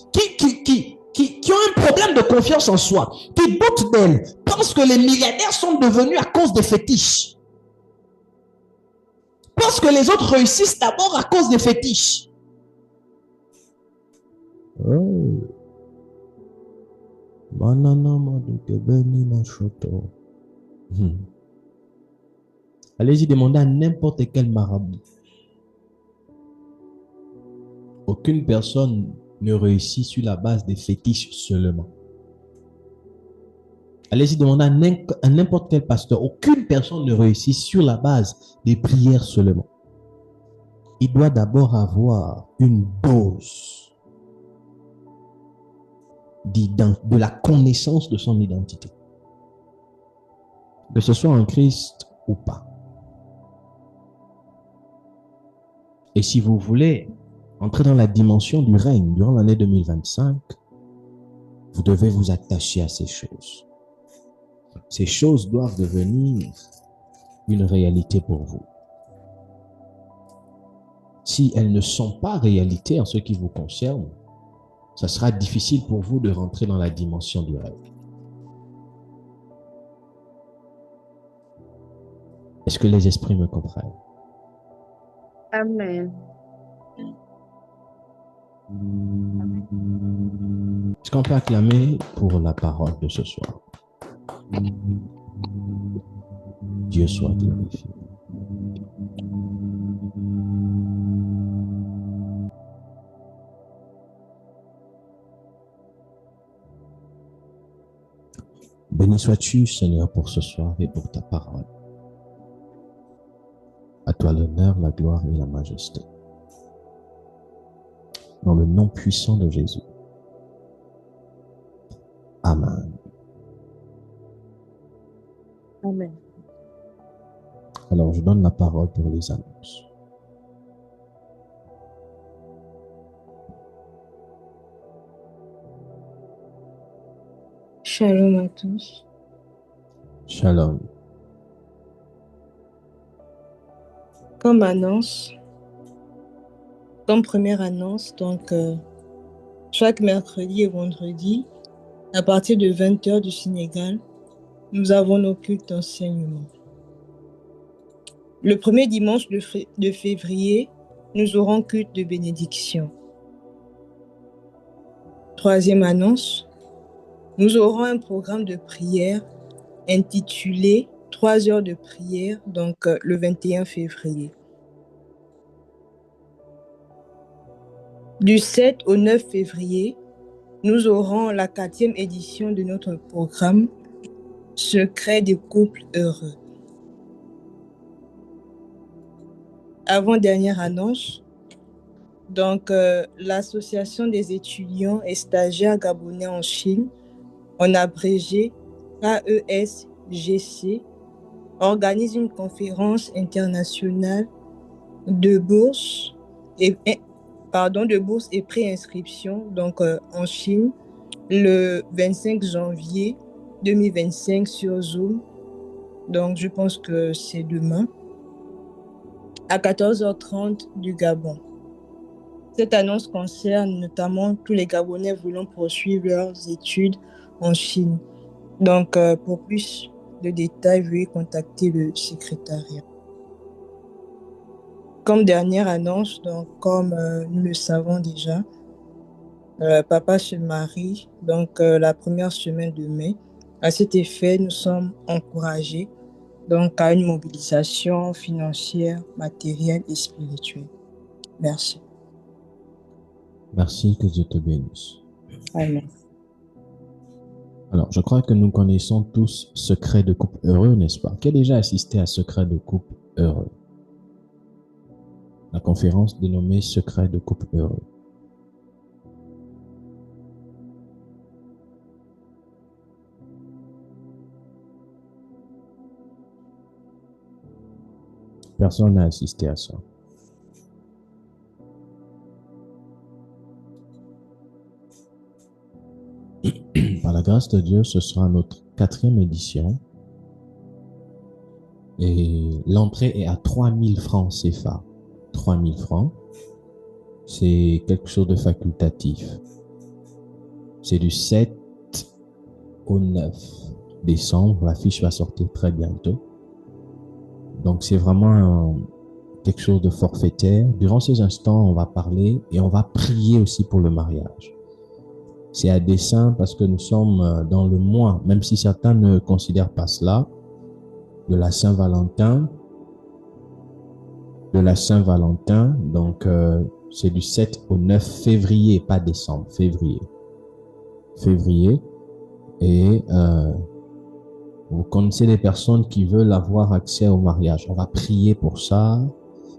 ont un problème de confiance en soi, qui doutent d'elles, pensent que les milliardaires sont devenus à cause des fétiches. Pensent que les autres réussissent d'abord à cause des fétiches. Allez-y demander à n'importe quel marabout. Aucune personne ne réussit sur la base des fétiches seulement. Allez-y demander à n'importe quel pasteur. Aucune personne ne réussit sur la base des prières seulement. il doit d'abord avoir une dose de la connaissance de son identité. Que ce soit en Christ ou pas. Et si vous voulez entrer dans la dimension du règne durant l'année 2025, vous devez vous attacher à ces choses. Ces choses doivent devenir une réalité pour vous. Si elles ne sont pas réalité en ce qui vous concerne, ça sera difficile pour vous de rentrer dans la dimension du rêve. Est-ce que les esprits me comprennent? Amen. Est-ce qu'on peut acclamer pour la parole de ce soir? Dieu soit glorifié. Béni sois-tu, Seigneur, pour ce soir et pour ta parole. À toi l'honneur, la gloire et la majesté. Dans le nom puissant de Jésus. Amen. Amen. Alors, je donne la parole pour les annonces. Shalom à tous. Shalom. Comme première annonce, chaque mercredi et vendredi, à partir de 20h du Sénégal, nous avons nos cultes d'enseignement. Le premier dimanche de février, nous aurons culte de bénédiction. Troisième annonce, nous aurons un programme de prière intitulé 3 heures de prière, le 21 février. Du 7 au 9 février, nous aurons la 4e édition de notre programme Secret des couples heureux. Avant-dernière annonce, l'association des étudiants et stagiaires gabonais en Chine, en abrégé AESGC, organise une conférence internationale de bourse et pré-inscription en Chine le 25 janvier 2025 sur Zoom. Donc, je pense que c'est demain à 14h30 du Gabon. Cette annonce concerne notamment tous les Gabonais voulant poursuivre leurs études en Chine. Donc, pour plus de détails, veuillez contacter le secrétariat. Comme dernière annonce, comme nous le savons déjà, papa se marie la première semaine de mai. À cet effet, nous sommes encouragés à une mobilisation financière, matérielle et spirituelle. Merci. Merci, que Dieu te bénisse. Amen. Alors, je crois que nous connaissons tous Secret de couple heureux, n'est-ce pas? Qui a déjà assisté à Secret de couple heureux? La conférence dénommée Secret de couple heureux. Personne n'a assisté à ça. Par la grâce de Dieu, ce sera notre 4e édition. Et l'entrée est à 3000 francs CFA. 3000 francs. C'est quelque chose de facultatif. C'est du 7 au 9 décembre. La fiche va sortir très bientôt. Donc, c'est vraiment quelque chose de forfaitaire. Durant ces instants, on va parler et on va prier aussi pour le mariage. C'est à dessein parce que nous sommes dans le mois, même si certains ne considèrent pas cela, de la Saint-Valentin. Donc, c'est du 7 au 9 février, pas décembre, février. Et vous connaissez des personnes qui veulent avoir accès au mariage. On va prier pour ça.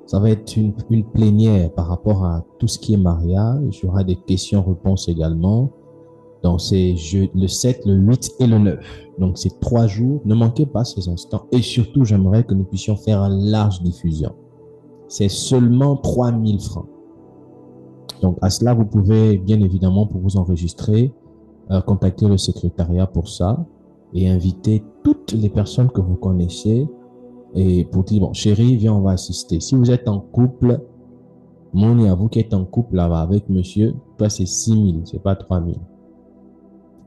Ça va être une plénière par rapport à tout ce qui est mariage. Il y aura des questions-réponses également. Donc, c'est le 7, le 8 et le 9. Donc, c'est 3 jours. Ne manquez pas ces instants. Et surtout, j'aimerais que nous puissions faire une large diffusion. C'est seulement 3 000 francs. Donc, à cela, vous pouvez, bien évidemment, pour vous enregistrer, contacter le secrétariat pour ça et inviter toutes les personnes que vous connaissez et pour dire, bon, chérie, viens, on va assister. Si vous êtes en couple, Moni, à vous qui êtes en couple là-bas avec monsieur, toi, c'est 6 000, c'est pas 3 000.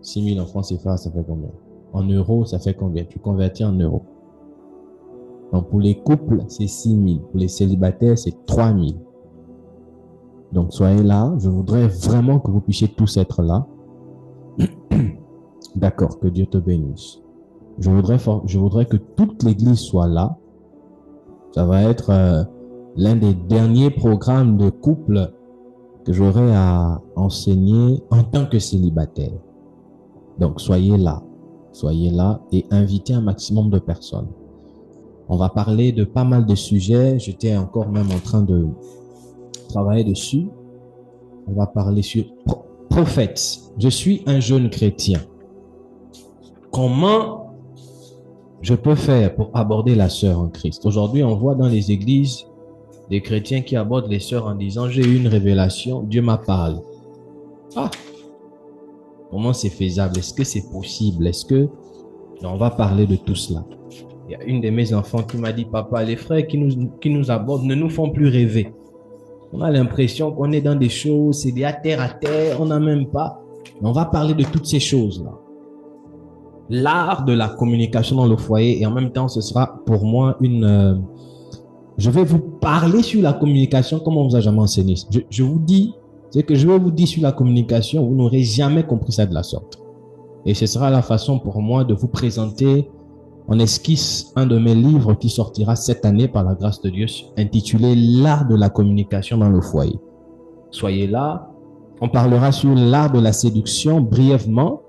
6 000 en francs CFA, ça fait combien? En euros, ça fait combien? Tu convertis en euros. Donc, pour les couples, c'est 6 000. Pour les célibataires, c'est 3 000. Donc, soyez là. Je voudrais vraiment que vous puissiez tous être là. D'accord, que Dieu te bénisse. Je voudrais que toute l'Église soit là. Ça va être l'un des derniers programmes de couple que j'aurai à enseigner en tant que célibataire. Donc, soyez là et invitez un maximum de personnes. On va parler de pas mal de sujets. J'étais encore même en train de travailler dessus. On va parler sur prophète. Je suis un jeune chrétien. Comment je peux faire pour aborder la sœur en Christ? Aujourd'hui, on voit dans les églises des chrétiens qui abordent les sœurs en disant « J'ai eu une révélation, Dieu m'a parlé. » Ah! Comment c'est faisable? Est-ce que c'est possible? Est-ce que... On va parler de tout cela. Il y a une de mes enfants qui m'a dit « Papa, les frères qui nous abordent ne nous font plus rêver. On a l'impression qu'on est dans des choses, c'est des à terre, on n'a même pas. » On va parler de toutes ces choses-là. L'art de la communication dans le foyer et en même temps, ce sera pour moi une... je vais vous parler sur la communication comme on vous a jamais enseigné. Je vous dis, c'est que je vais vous dire sur la communication, vous n'aurez jamais compris ça de la sorte. Et ce sera la façon pour moi de vous présenter en esquisse un de mes livres qui sortira cette année par la grâce de Dieu, intitulé L'art de la communication dans le foyer. Soyez là. On parlera sur l'art de la séduction brièvement.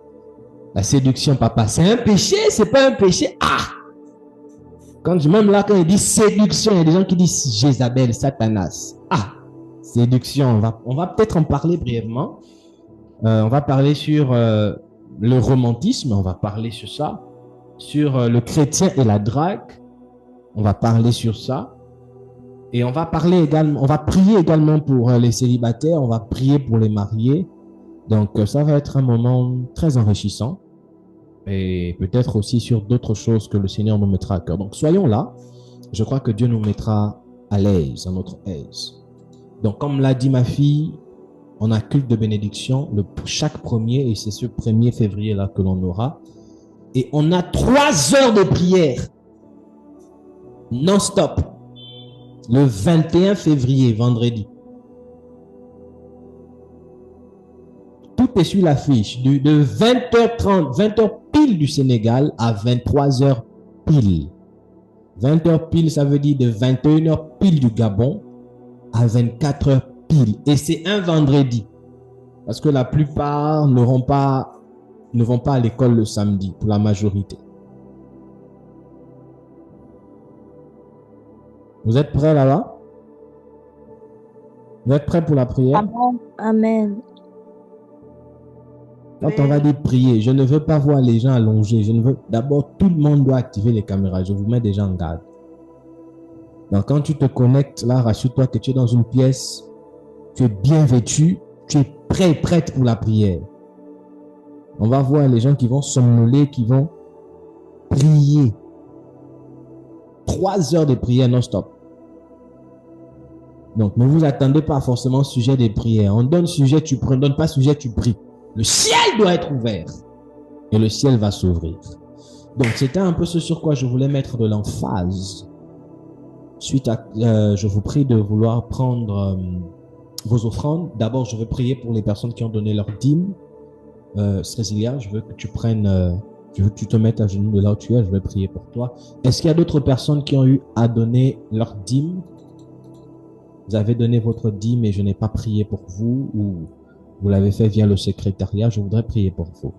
La séduction, papa, c'est un péché, c'est pas un péché. Ah! Même là, quand il dit séduction, il y a des gens qui disent Jézabel, Satanas. Ah! Séduction, on va peut-être en parler brièvement. On va parler sur le romantisme, on va parler sur ça. Sur le chrétien et la drague, on va parler sur ça. Et on va parler également, on va prier également pour les célibataires, on va prier pour les mariés. Donc, ça va être un moment très enrichissant. Et peut-être aussi sur d'autres choses que le Seigneur nous mettra à cœur. Donc, soyons là. Je crois que Dieu nous mettra à l'aise, à notre aise. Donc, comme l'a dit ma fille, on a culte de bénédiction chaque premier, et c'est ce 1er février-là que l'on aura. Et on a 3 heures de prière non-stop. Le 21 février, vendredi. Tout est sur l'affiche. De 20h30, 20h pile du Sénégal à 23h pile. 20h pile, ça veut dire de 21h pile du Gabon à 24h pile. Et c'est un vendredi. Parce que la plupart ne vont pas à l'école le samedi, pour la majorité. Vous êtes prêts là-bas? Vous êtes prêts pour la prière? Amen. Amen. Quand on va dire prier, je ne veux pas voir les gens allongés. D'abord, tout le monde doit activer les caméras. Je vous mets déjà en garde. Donc, quand tu te connectes, là, rassure-toi que tu es dans une pièce, tu es bien vêtu, tu es prêt et prête pour la prière. On va voir les gens qui vont somnoler, qui vont prier. 3 heures de prière non-stop. Donc, ne vous attendez pas forcément au sujet des prières. On donne sujet, tu pries. On ne donne pas sujet, tu pries. Le ciel doit être ouvert. Et le ciel va s'ouvrir. Donc, c'était un peu ce sur quoi je voulais mettre de l'emphase. Suite à, je vous prie de vouloir prendre vos offrandes. D'abord, je veux prier pour les personnes qui ont donné leur dîme. Cécilia, je veux que tu prennes, je veux que tu te mettes à genoux de là où tu es. Je vais prier pour toi. Est-ce qu'il y a d'autres personnes qui ont eu à donner leur dîme? Vous avez donné votre dîme et je n'ai pas prié pour vous, ou vous l'avez fait via le secrétariat, je voudrais prier pour vous.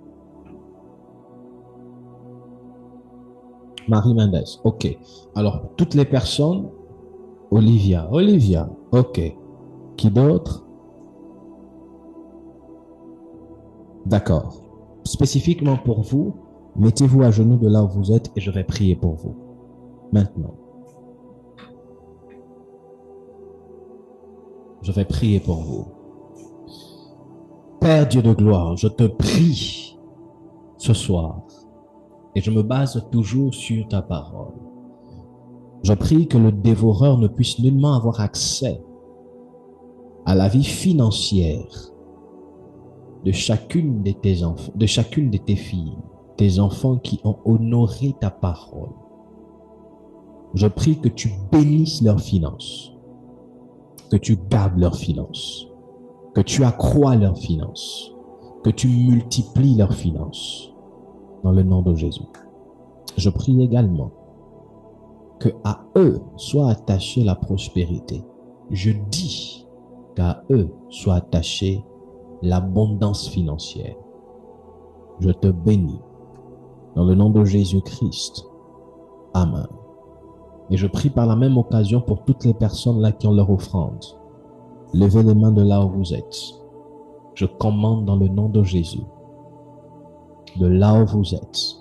Marie Mendes, ok. Alors, toutes les personnes Olivia. Olivia. OK. Qui d'autre? D'accord. Spécifiquement pour vous, mettez-vous à genoux de là où vous êtes et je vais prier pour vous. Maintenant. Je vais prier pour vous. Père Dieu de gloire, je te prie ce soir et je me base toujours sur ta parole. Je prie que le dévoreur ne puisse nullement avoir accès à la vie financière de chacune de tes enfants, de chacune de tes filles, tes enfants qui ont honoré ta parole. Je prie que tu bénisses leurs finances, que tu gardes leurs finances, que tu accrois leurs finances, que tu multiplies leurs finances, dans le nom de Jésus. Je prie également que à eux soit attachée la prospérité. Je dis qu'à eux soit attachée l'abondance financière. Je te bénis dans le nom de Jésus-Christ. Amen. Et je prie par la même occasion pour toutes les personnes là qui ont leur offrande. Levez les mains de là où vous êtes. Je commande dans le nom de Jésus, de là où vous êtes,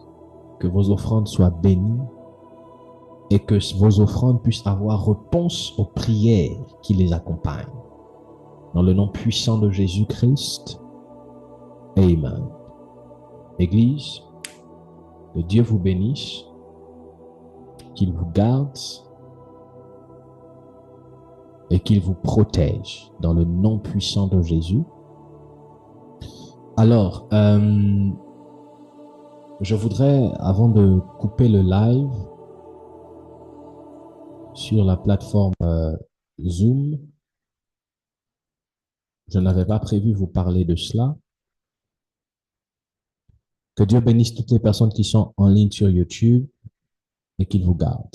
que vos offrandes soient bénies et que vos offrandes puissent avoir réponse aux prières qui les accompagnent. Dans le nom puissant de Jésus-Christ. Amen. Église, que Dieu vous bénisse, qu'il vous garde et qu'il vous protège dans le nom puissant de Jésus. Alors, je voudrais, avant de couper le live sur la plateforme Zoom, je n'avais pas prévu vous parler de cela. Que Dieu bénisse toutes les personnes qui sont en ligne sur YouTube et qu'il vous garde.